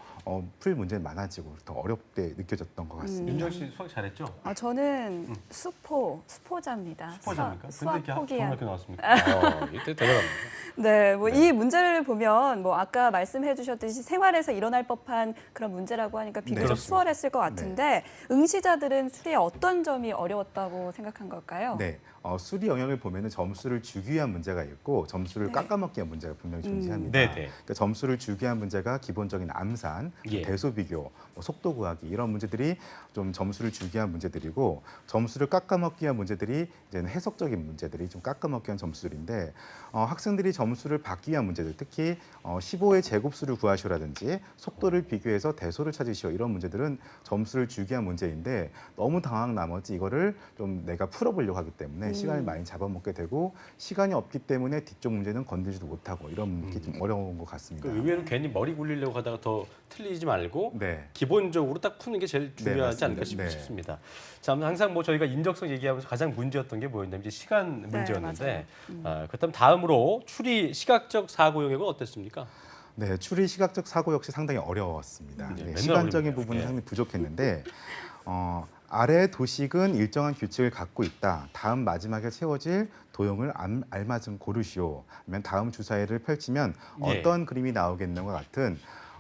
풀 문제는 많아지고 더 어렵게 느껴졌던 것 같습니다. 윤정 씨 수학 잘했죠? 저는 수포자입니다. 수포자입니까? 수학 근데 이렇게 포기야. 학교 나왔습니까? 이때 대단합니다. 네, 뭐 이 문제를 보면 뭐 아까 말씀해 주셨듯이 생활에서 일어날 법한 그런 문제라고 하니까 비교적 그렇습니다. 수월했을 것 같은데 응시자들은 수리의 어떤 점이 어려웠다고 생각한 걸까요? 네, 수리 영역을 보면은 점수를 주기 위한 문제가 있고 점수를 깎아먹기 위한 문제가 분명히 존재합니다. 네네. 그러니까 점수를 주기 위한 문제가 기본적인 암산, 예. 대소 비교, 속도 구하기 이런 문제들이 좀 점수를 주기 위한 문제들이고 점수를 깎아먹기 위한 문제들이 이제는 해석적인 문제들이 좀 깎아먹기 위한 점수들인데 학생들이 점수를 받기 위한 문제들 특히 15의 제곱수를 구하시오라든지 속도를 비교해서 대소를 찾으시오 이런 문제들은 점수를 주기 위한 문제인데 너무 당황 나머지 이거를 좀 내가 풀어보려고 하기 때문에 시간을 많이 잡아먹게 되고 시간이 없기 때문에 뒤쪽 문제는 건들지도 못하고 이런 게 좀 어려운 것 같습니다. 의외로 괜히 머리 굴리려고 하다가 더 틀리지 말고 네. 기본적으로 딱 푸는 게 제일 중요하지 않을까 맞습니다. 싶습니다. 자, 항상 뭐 저희가 인적성 얘기하면서 가장 문제였던 게 뭐였냐면 이제 시간 문제였는데 그렇다면 다음으로 추리 시각적 사고 영역은 어땠습니까? 네, 추리 시각적 사고 역시 상당히 어려웠습니다. 네, 네, 맨날 시간적인 어렵네요. 부분이 예. 상당히 부족했는데 아래 도식은 일정한 규칙을 갖고 있다. 다음 마지막에 채워질 도형을 알맞은 고르시오. 아니면 다음 주사위를 펼치면 예. 어떤 그림이 나오겠는가 같은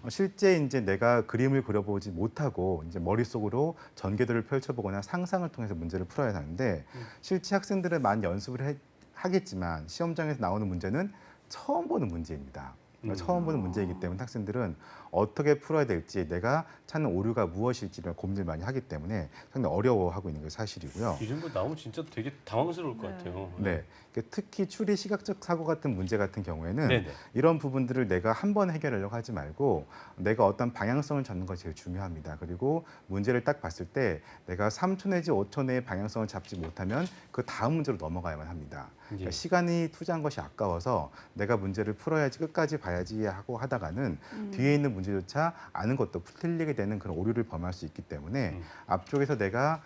실제 이제 내가 그림을 그려보지 못하고 이제 머릿속으로 전개도를 펼쳐보거나 상상을 통해서 문제를 풀어야 하는데 실제 학생들은 많이 연습을 하겠지만 시험장에서 나오는 문제는 처음 보는 문제입니다. 처음 보는 문제이기 때문에 학생들은 어떻게 풀어야 될지 내가 찾는 오류가 무엇일지를 고민을 많이 하기 때문에 상당히 어려워하고 있는 게 사실이고요. 이 정도 나오면 진짜 되게 당황스러울 것 같아요. 네, 특히 추리 시각적 사고 같은 문제 같은 경우에는 네네. 이런 부분들을 내가 한 번 해결하려고 하지 말고 내가 어떤 방향성을 잡는 것이 제일 중요합니다. 그리고 문제를 딱 봤을 때 내가 3초 내지 5초 내에 방향성을 잡지 못하면 그 다음 문제로 넘어가야만 합니다. 그러니까 시간이 투자한 것이 아까워서 내가 문제를 풀어야지 끝까지 봐야지 하고 하다가는 뒤에 있는 문제조차 아는 것도 틀리게 되는 그런 오류를 범할 수 있기 때문에 앞쪽에서 내가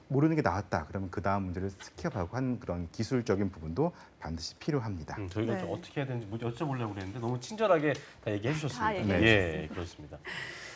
모르는 게 나왔다. 그러면 그 다음 문제를 스킵하고 하는 그런 기술적인 부분도 반드시 필요합니다. 저희가 좀 어떻게 해야 되는지 여쭤보려고 그랬는데 너무 친절하게 다 얘기해 주셨습니다. 얘기해 예, 그렇습니다.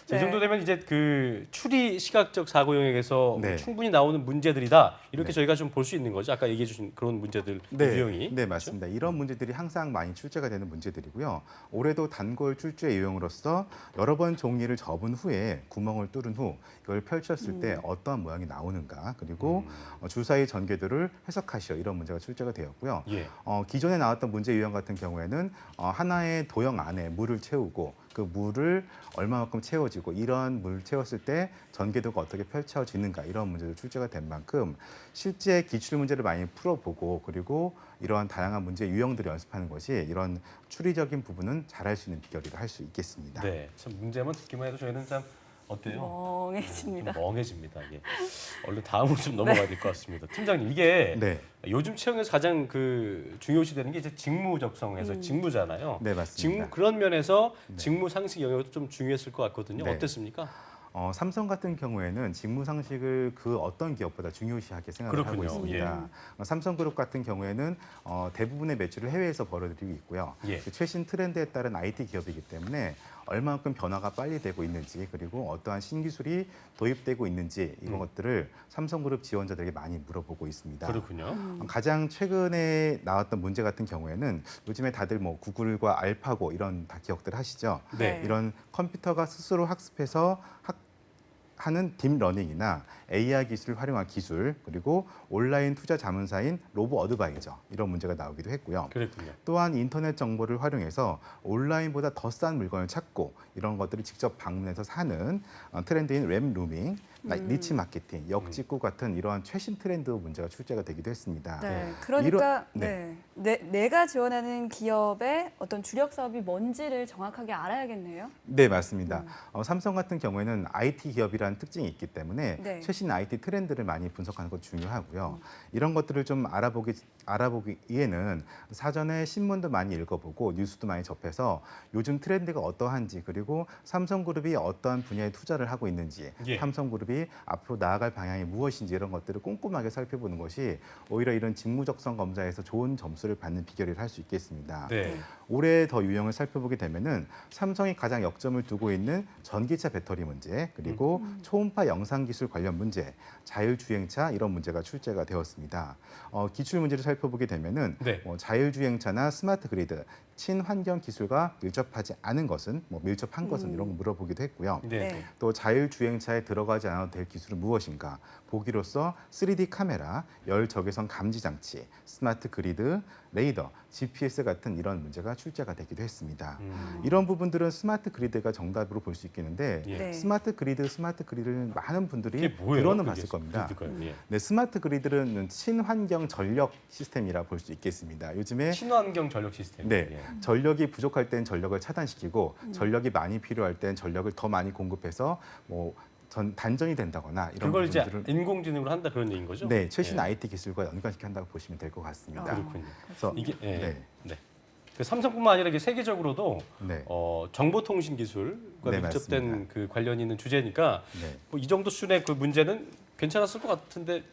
이 정도 되면 이제 그 추리 시각적 사고 영역에서 충분히 나오는 문제들이다. 이렇게 저희가 좀 볼 수 있는 거죠. 아까 얘기해 주신 그런 문제들 유형이. 네, 맞습니다. 이런 문제들이 항상 많이 출제가 되는 문제들이고요. 올해도 단골 출제 유형으로서 여러 번 종이를 접은 후에 구멍을 뚫은 후 이걸 펼쳤을 때 어떠한 모양이 나오는가 그리고 주사위 전개도를 해석하시오 이런 문제가 출제가 되었고요. 예. 기존에 나왔던 문제 유형 같은 경우에는 하나의 도형 안에 물을 채우고 그 물을 얼마만큼 채워지고 이런 물을 채웠을 때 전개도가 어떻게 펼쳐지는가 이런 문제도 출제가 된 만큼 실제 기출 문제를 많이 풀어보고 그리고 이러한 다양한 문제 유형들을 연습하는 것이 이런 추리적인 부분은 잘할 수 있는 비결이라 할 수 있겠습니다. 네, 참 문제만 듣기만 해도 저희는 참 어때요? 멍해집니다. 좀 멍해집니다. 예. 얼른 다음으로 좀 넘어가야 될 것 같습니다. 팀장님, 이게 요즘 채용에서 가장 그 중요시되는 게 이제 직무 적성에서 직무잖아요. 네, 맞습니다. 그런 면에서 직무 상식 영역도 좀 중요했을 것 같거든요. 네. 어땠습니까? 삼성 같은 경우에는 직무 상식을 그 어떤 기업보다 중요시하게 생각을 하고 있습니다. 삼성그룹 같은 경우에는 대부분의 매출을 해외에서 벌어들이고 있고요. 그 최신 트렌드에 따른 IT 기업이기 때문에 얼마만큼 변화가 빨리 되고 있는지 그리고 어떠한 신기술이 도입되고 있는지 이런 것들을 삼성그룹 지원자들에게 많이 물어보고 있습니다. 그렇군요. 가장 최근에 나왔던 문제 같은 경우에는 요즘에 다들 뭐 구글과 알파고 이런 다 기억들 하시죠? 네. 이런 컴퓨터가 스스로 학습해서 하는 딥러닝이나 AI 기술을 활용한 기술, 그리고 온라인 투자 자문사인 로보 어드바이저 이런 문제가 나오기도 했고요. 그랬군요. 또한 인터넷 정보를 활용해서 온라인보다 더 싼 물건을 찾고 이런 것들을 직접 방문해서 사는 트렌드인 웹루밍, 니치 마케팅, 역직구 같은 이러한 최신 트렌드 문제가 출제가 되기도 했습니다. 네, 그러니까 내가 지원하는 기업의 어떤 주력 사업이 뭔지를 정확하게 알아야겠네요. 네, 맞습니다. 삼성 같은 경우에는 IT 기업이라는 특징이 있기 때문에 네. 최신 IT 트렌드를 많이 분석하는 것 중요하고요. 이런 것들을 좀 알아보기에는 사전에 신문도 많이 읽어보고 뉴스도 많이 접해서 요즘 트렌드가 어떠한지, 그리고 삼성그룹이 어떠한 분야에 투자를 하고 있는지, 예. 삼성그룹이 앞으로 나아갈 방향이 무엇인지 이런 것들을 꼼꼼하게 살펴보는 것이 오히려 이런 직무적성 검사에서 좋은 점수를 받는 비결이라 할 수 있겠습니다. 네. 올해 더 유형을 살펴보게 되면은 삼성이 가장 역점을 두고 있는 전기차 배터리 문제, 그리고 초음파 영상 기술 관련 문제, 자율주행차 이런 문제가 출제가 되었습니다. 기출 문제를 살펴보게 되면은 네. 자율주행차나 스마트 그리드, 친환경 기술과 밀접하지 않은 것은, 밀접한 것은 이런 거 물어보기도 했고요. 네. 또 자율주행차에 들어가지 않아도 될 기술은 무엇인가 보기로써 3D 카메라, 열 적외선 감지 장치, 스마트 그리드, 레이더, GPS 같은 이런 문제가 출제가 되기도 했습니다. 이런 부분들은 스마트 그리드가 정답으로 볼 수 있겠는데 예. 스마트 그리드는 많은 분들이 이게 뭐예요? 들어는 그게 봤을 겁니다. 그러니까요. 예. 네, 스마트 그리드는 친환경 전력 시스템이라 볼 수 있겠습니다. 요즘에 친환경 전력 시스템. 네, 예. 전력이 부족할 땐 전력을 차단시키고 전력이 많이 필요할 땐 전력을 더 많이 공급해서 단전이 된다거나 이런 그걸 이제 부분들을 인공지능으로 한다 그런 얘기인 거죠? 네, 최신 예. IT 기술과 연관시켜 한다고 보시면 될 것 같습니다. 그렇군요. 그래서 이게 네. 그 삼성뿐만 아니라 이게 세계적으로도 네. 정보통신 기술과 네, 밀접된 맞습니다. 그 관련이 있는 주제니까 네. 이 정도 수준의 그 문제는 괜찮았을 것 같은데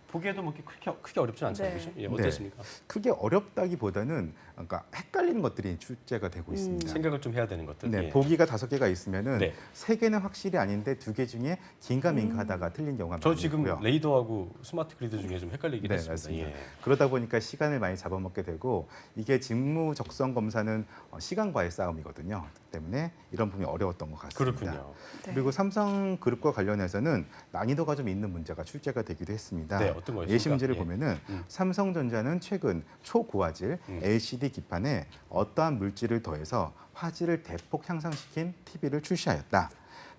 보기에도 뭐 크게 어렵지 않잖아요. 네. 그렇죠? 예, 어떻습니까? 크게 어렵다기보다는 그러니까 헷갈리는 것들이 출제가 되고 있습니다. 생각을 좀 해야 되는 것들. 네, 예. 보기가 5개가 있으면은 네. 3개는 확실히 아닌데 2개 중에 긴가민가하다가 틀린 경우가 저 많이 지금 있고요. 레이더하고 스마트 그리드 중에 좀 헷갈리긴 네, 했습니다. 맞습니다. 예. 그러다 보니까 시간을 많이 잡아먹게 되고 이게 직무 적성 검사는 시간과의 싸움이거든요. 그렇기 때문에 이런 부분이 어려웠던 것 같습니다. 그렇군요. 그리고 삼성그룹과 관련해서는 난이도가 좀 있는 문제가 출제가 되기도 했습니다. 네, 어떤 거였습니까? 예시 문제를 예. 보면은 삼성전자는 최근 초고화질 LCD 기판에 어떠한 물질을 더해서 화질을 대폭 향상시킨 TV를 출시하였다.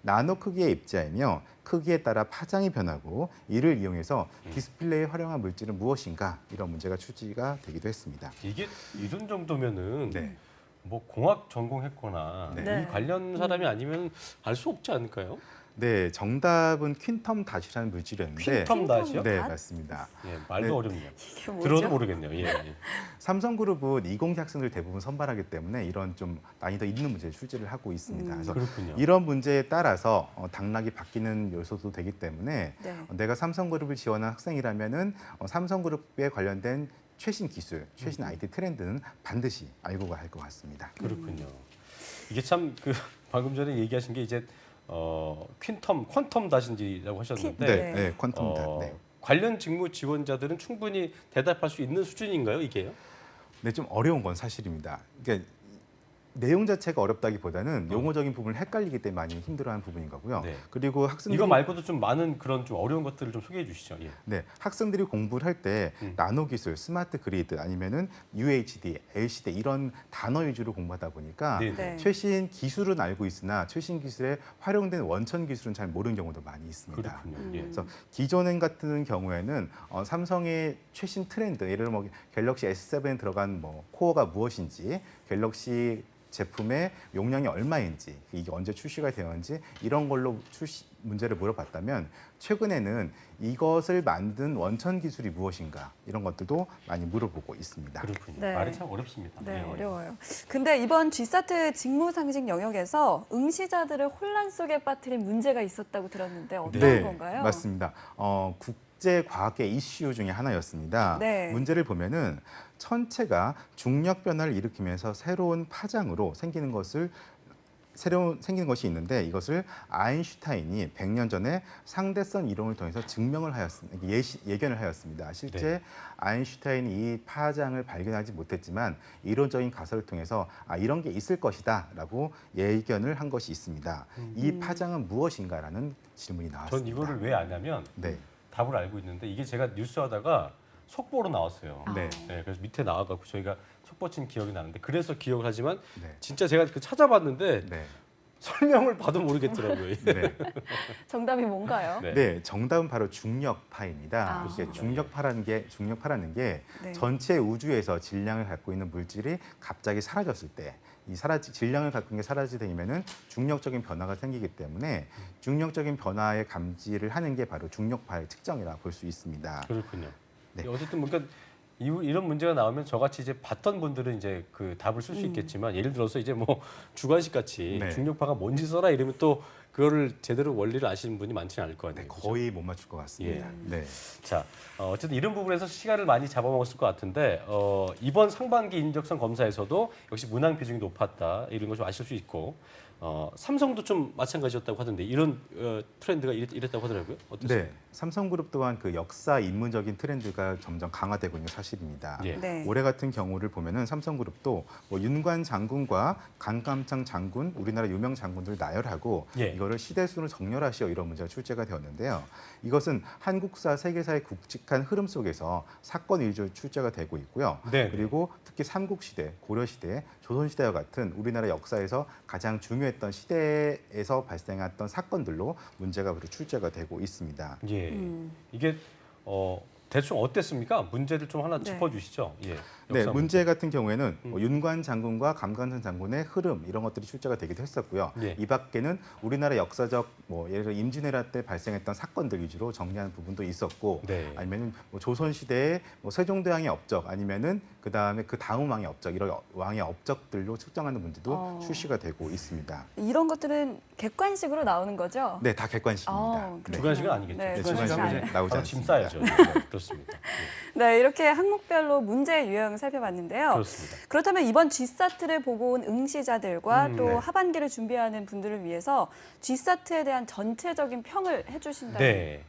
나노 크기의 입자이며 크기에 따라 파장이 변하고 이를 이용해서 디스플레이에 활용한 물질은 무엇인가 이런 문제가 출제가 되기도 했습니다. 이게 이런 정도면은 네. 뭐 공학 전공했거나 네. 이 관련 사람이 아니면 알 수 없지 않을까요? 네, 정답은 퀸텀 닷이라는 물질이었는데 퀸텀 닷이요? 네, 맞습니다. 예, 말도 네. 어렵네요. 이게 뭐죠? 들어도 모르겠네요. 예. 예. 삼성그룹은 이공계 학생들 대부분 선발하기 때문에 이런 좀 난이도 있는 문제를 출제를 하고 있습니다. 그래서 그렇군요. 이런 문제에 따라서 당락이 바뀌는 요소도 되기 때문에 네. 내가 삼성그룹을 지원한 학생이라면은 삼성그룹에 관련된 최신 기술, 최신 IT 트렌드는 반드시 알고 가야 할 것 같습니다. 그렇군요. 이게 참 그 방금 전에 얘기하신 게 이제 퀸텀 닷인지라고 하셨는데 네, 퀀텀 닷. 네. 관련 직무 지원자들은 충분히 대답할 수 있는 수준인가요, 이게요? 네, 좀 어려운 건 사실입니다. 그러니까 내용 자체가 어렵다기보다는 용어적인 부분을 헷갈리기 때문에 많이 힘들어하는 부분인 거고요. 네. 그리고 학생들이 이거 말고도 좀 많은 그런 좀 어려운 것들을 좀 소개해 주시죠. 예. 네, 학생들이 공부를 할 때 나노 기술, 스마트 그리드 아니면은 UHD, LCD 이런 단어 위주로 공부하다 보니까 네. 네. 최신 기술은 알고 있으나 최신 기술에 활용된 원천 기술은 잘 모르는 경우도 많이 있습니다. 그렇군요. 예. 그래서 기존 같은 경우에는 삼성의 최신 트렌드, 예를 들어 갤럭시 S7에 들어간 코어가 무엇인지, 갤럭시 제품의 용량이 얼마인지, 이게 언제 출시가 되었는지 이런 걸로 문제를 물어봤다면 최근에는 이것을 만든 원천 기술이 무엇인가 이런 것들도 많이 물어보고 있습니다. 그렇군요. 네. 말이 참 어렵습니다. 네, 예. 어려워요. 근데 이번 G사트 직무상식 영역에서 응시자들을 혼란 속에 빠뜨린 문제가 있었다고 들었는데 어떤 건가요? 맞습니다. 국제과학의 이슈 중에 하나였습니다. 네. 문제를 보면은 천체가 중력 변화를 일으키면서 새로운 파장으로 생기는 것을 새로운 생긴 것이 있는데 이것을 아인슈타인이 100년 전에 상대성 이론을 통해서 증명을 하였습니다. 예견을 하였습니다. 실제 네. 아인슈타인이 이 파장을 발견하지 못했지만 이론적인 가설을 통해서 이런 게 있을 것이다라고 예견을 한 것이 있습니다. 이 파장은 무엇인가라는 질문이 나왔습니다. 전 이거를 왜 아냐면 네. 답을 알고 있는데 이게 제가 뉴스하다가 속보로 나왔어요. 네. 네, 그래서 밑에 나와갖고 저희가 속보 친 기억이 나는데 그래서 기억을 하지만 네. 진짜 제가 그 찾아봤는데 네. 설명을 봐도 모르겠더라고요. 네. 정답이 뭔가요? 네, 정답은 바로 중력파입니다. 이게 중력파라는 게 네. 전체 우주에서 질량을 갖고 있는 물질이 갑자기 사라졌을 때 질량을 갖고 있는 게 사라지게 되면은 중력적인 변화가 생기기 때문에 중력적인 변화의 감지를 하는 게 바로 중력파의 특징이라 볼 수 있습니다. 그렇군요. 네. 어쨌든 뭔가 이런 문제가 나오면 저같이 이제 봤던 분들은 이제 그 답을 쓸 수 있겠지만 예를 들어서 이제 뭐 주관식 같이 네. 중력파가 뭔지 써라 이러면 또 그거를 제대로 원리를 아시는 분이 많지는 않을 거 아니에요. 그죠? 거의 못 맞출 것 같습니다. 네. 자, 어쨌든 이런 부분에서 시간을 많이 잡아먹었을 것 같은데 이번 상반기 인적성 검사에서도 역시 문항 비중이 높았다 이런 거 좀 아실 수 있고 삼성도 좀 마찬가지였다고 하던데 이런 트렌드가 이랬다고 하더라고요. 어떠세요? 네, 삼성그룹 또한 그 역사 입문적인 트렌드가 점점 강화되고 있는 사실입니다. 예. 네. 올해 같은 경우를 보면은 삼성그룹도 뭐 윤관 장군과 강감창 장군, 우리나라 유명 장군들을 나열하고 예. 이거를 시대순을 정렬하시오 이런 문제가 출제가 되었는데요. 이것은 한국사, 세계사의 굵직한 흐름 속에서 사건 위주로 출제가 되고 있고요. 네. 그리고 특히 삼국시대, 고려시대, 조선시대와 같은 우리나라 역사에서 가장 중요했던 시대에서 발생했던 사건들로 문제가 출제가 되고 있습니다. 예. 이게 대충 어땠습니까? 문제를 좀 하나 네. 짚어주시죠. 예. 네, 역사 문제 같은 경우에는 뭐 윤관 장군과 감감선 장군의 흐름 이런 것들이 출제가 되기도 했었고요. 예. 이 밖에는 우리나라 역사적 뭐 예를 들어 임진왜란 때 발생했던 사건들 위주로 정리하는 부분도 있었고, 네. 아니면은 뭐 조선 시대의 뭐 세종대왕의 업적 아니면은 그 다음에 그 다음 왕의 업적 이런 왕의 업적들로 측정하는 문제도 출시가 되고 있습니다. 이런 것들은 객관식으로 나오는 거죠? 네, 다 객관식입니다. 네. 주관식은 아니겠죠. 네, 주관식은 이제 나오지 바로 짐 않습니다. 싸야죠. 네, 그렇습니다. 네, 이렇게 항목별로 문제 유형 살펴봤는데요. 그렇습니다. 그렇다면 이번 G사트를 보고 온 응시자들과 또 네. 하반기를 준비하는 분들을 위해서 G사트에 대한 전체적인 평을 해주신다면 네.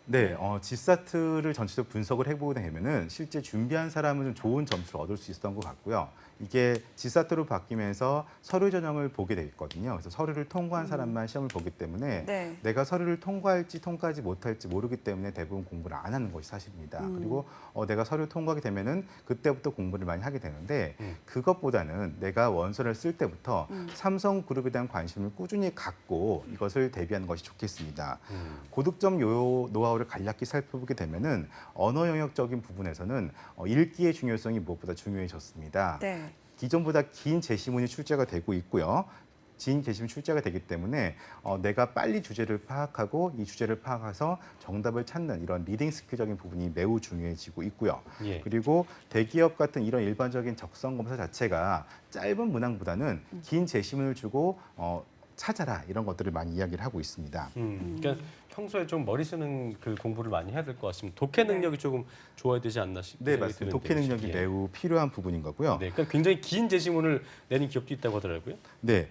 네, G사트를 전체적으로 분석을 해보게 되면은 실제 준비한 사람은 좀 좋은 점수를 얻을 수 있었던 것 같고요. 이게 G사트로 바뀌면서 서류 전형을 보게 되거든요. 그래서 서류를 통과한 사람만 시험을 보기 때문에 네. 내가 서류를 통과할지 통과하지 못할지 모르기 때문에 대부분 공부를 안 하는 것이 사실입니다. 그리고 내가 서류 통과하게 되면은 그때부터 공부를 많이 하게 되는데 그것보다는 내가 원서를 쓸 때부터 삼성그룹에 대한 관심을 꾸준히 갖고 이것을 대비하는 것이 좋겠습니다. 고득점 노하우를 간략히 살펴보게 되면은 언어 영역적인 부분에서는 읽기의 중요성이 무엇보다 중요해졌습니다. 네. 기존보다 긴 제시문이 출제가 되고 있고요. 긴 제시문이 출제가 되기 때문에 내가 빨리 주제를 파악하고 이 주제를 파악해서 정답을 찾는 이런 리딩 스킬적인 부분이 매우 중요해지고 있고요. 예. 그리고 대기업 같은 이런 일반적인 적성 검사 자체가 짧은 문항보다는 긴 제시문을 주고 찾아라 이런 것들을 많이 이야기를 하고 있습니다. 그러니까 평소에 좀 머리 쓰는 그 공부를 많이 해야 될 것 같습니다. 독해 능력이 조금 좋아야 되지 않나 싶습니다. 네, 맞습니다. 독해 능력이 매우 필요한 부분인 거고요. 네, 그러니까 굉장히 긴 제시문을 내는 기업도 있다고 하더라고요. 네,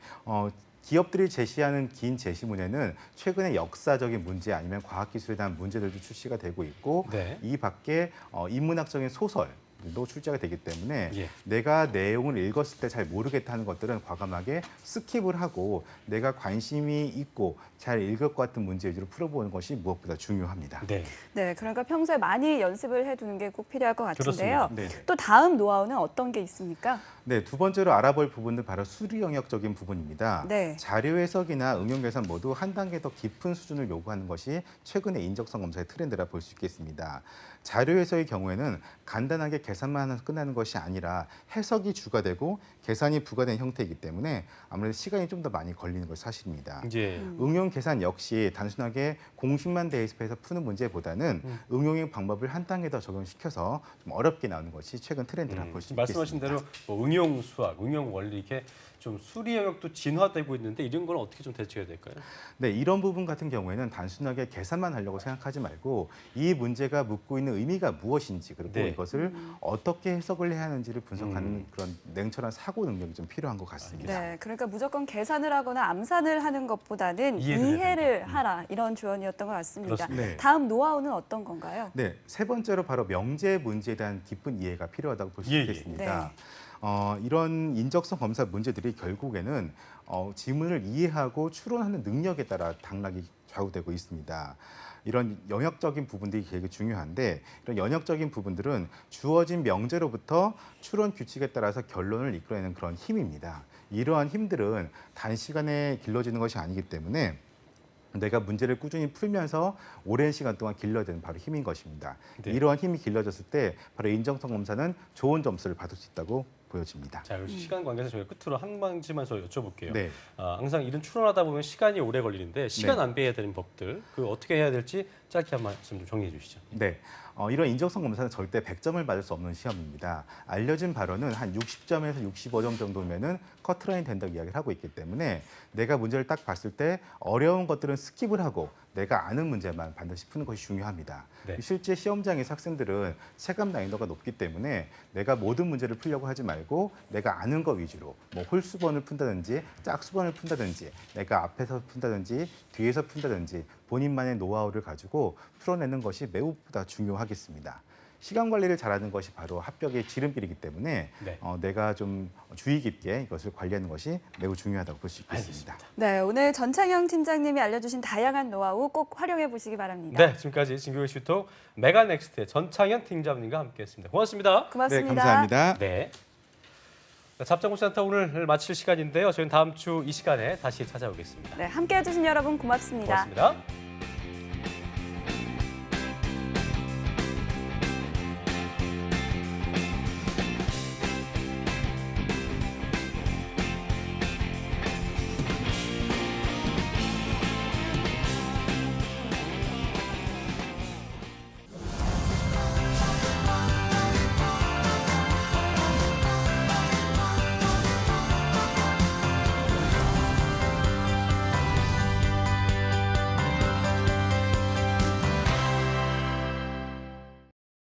기업들이 제시하는 긴 제시문에는 최근의 역사적인 문제 아니면 과학기술에 대한 문제들도 출시가 되고 있고 네. 이 밖에 인문학적인 소설 도 출제가 되기 때문에 예. 내가 내용을 읽었을 때 잘 모르겠다는 것들은 과감하게 스킵을 하고 내가 관심이 있고 잘 읽을 것 같은 문제 위주로 풀어보는 것이 무엇보다 중요합니다. 네. 네, 그러니까 평소에 많이 연습을 해두는 게 꼭 필요할 것 같은데요. 그렇습니다. 네. 또 다음 노하우는 어떤 게 있습니까? 네, 두 번째로 알아볼 부분은 바로 수리 영역적인 부분입니다. 네. 자료 해석이나 응용 계산 모두 한 단계 더 깊은 수준을 요구하는 것이 최근의 인적성 검사의 트렌드라 볼 수 있겠습니다. 자료 해석의 경우에는 간단하게 계산만 해서 끝나는 것이 아니라 해석이 주가 되고 계산이 부과된 형태이기 때문에 아무래도 시간이 좀 더 많이 걸리는 것이 사실입니다. 예. 응용 계산 역시 단순하게 공식만 대입해서 푸는 문제보다는 응용의 방법을 한 단계 더 적용시켜서 좀 어렵게 나오는 것이 최근 트렌드라 볼 수 있겠습니다. 말씀하신 대로 뭐 응용 수학, 응용 원리 이렇게 좀 수리 영역도 진화되고 있는데 이런 건 어떻게 좀 대처해야 될까요? 네, 이런 부분 같은 경우에는 단순하게 계산만 하려고 생각하지 말고 이 문제가 묻고 있는 하는 의미가 무엇인지 그리고 네. 이것을 어떻게 해석을 해야 하는지를 분석하는 그런 냉철한 사고 능력이 좀 필요한 것 같습니다. 네, 그러니까 무조건 계산을 하거나 암산을 하는 것보다는 이해를 이해를 하라 이런 조언이었던 것 같습니다. 그렇습니다. 네. 다음 노하우는 어떤 건가요? 네, 세 번째로 바로 명제 문제에 대한 깊은 이해가 필요하다고 볼 수 예, 예. 있겠습니다. 이런 인적성 검사 문제들이 결국에는 지문을 이해하고 추론하는 능력에 따라 당락이 좌우되고 있습니다. 이런 영역적인 부분들이 되게 중요한데 이런 영역적인 부분들은 주어진 명제로부터 추론 규칙에 따라서 결론을 이끌어내는 그런 힘입니다. 이러한 힘들은 단시간에 길러지는 것이 아니기 때문에 내가 문제를 꾸준히 풀면서 오랜 시간 동안 길러야 되는 바로 힘인 것입니다. 네. 이러한 힘이 길러졌을 때 바로 인정성 검사는 좋은 점수를 받을 수 있다고 보여집니다. 자, 그리고 시간 관계에서 저희가 끝으로 한 가지만 더 여쭤볼게요. 네. 항상 일은 추론하다 보면 시간이 오래 걸리는데 시간 네. 낭비해야 되는 법들, 그 어떻게 해야 될지 짧게 한 말씀 좀 정리해 주시죠. 네, 이런 인정성 검사는 절대 100점을 받을 수 없는 시험입니다. 알려진 바로는 한 60점에서 65점 정도면은 커트라인 된다고 이야기를 하고 있기 때문에 내가 문제를 딱 봤을 때 어려운 것들은 스킵을 하고 내가 아는 문제만 반드시 푸는 것이 중요합니다. 네. 실제 시험장에서 학생들은 체감 난이도가 높기 때문에 내가 모든 문제를 풀려고 하지 말고 내가 아는 것 위주로 뭐 홀수번을 푼다든지 짝수번을 푼다든지 내가 앞에서 푼다든지 뒤에서 푼다든지 본인만의 노하우를 가지고 풀어내는 것이 매우보다 중요하겠습니다. 시간 관리를 잘하는 것이 바로 합격의 지름길이기 때문에 네. 내가 좀 주의 깊게 이것을 관리하는 것이 매우 중요하다고 볼 수 있겠습니다. 알겠습니다. 네, 오늘 전창영 팀장님이 알려주신 다양한 노하우 꼭 활용해 보시기 바랍니다. 네, 지금까지 진교육 슈톡 메가넥스트의 전창현 팀장님과 함께했습니다. 고맙습니다. 고맙습니다. 네, 감사합니다. 네. 잡장구센터 오늘 마칠 시간인데요. 저희는 다음 주 이 시간에 다시 찾아오겠습니다. 네, 함께해 주신 여러분 고맙습니다. 고맙습니다.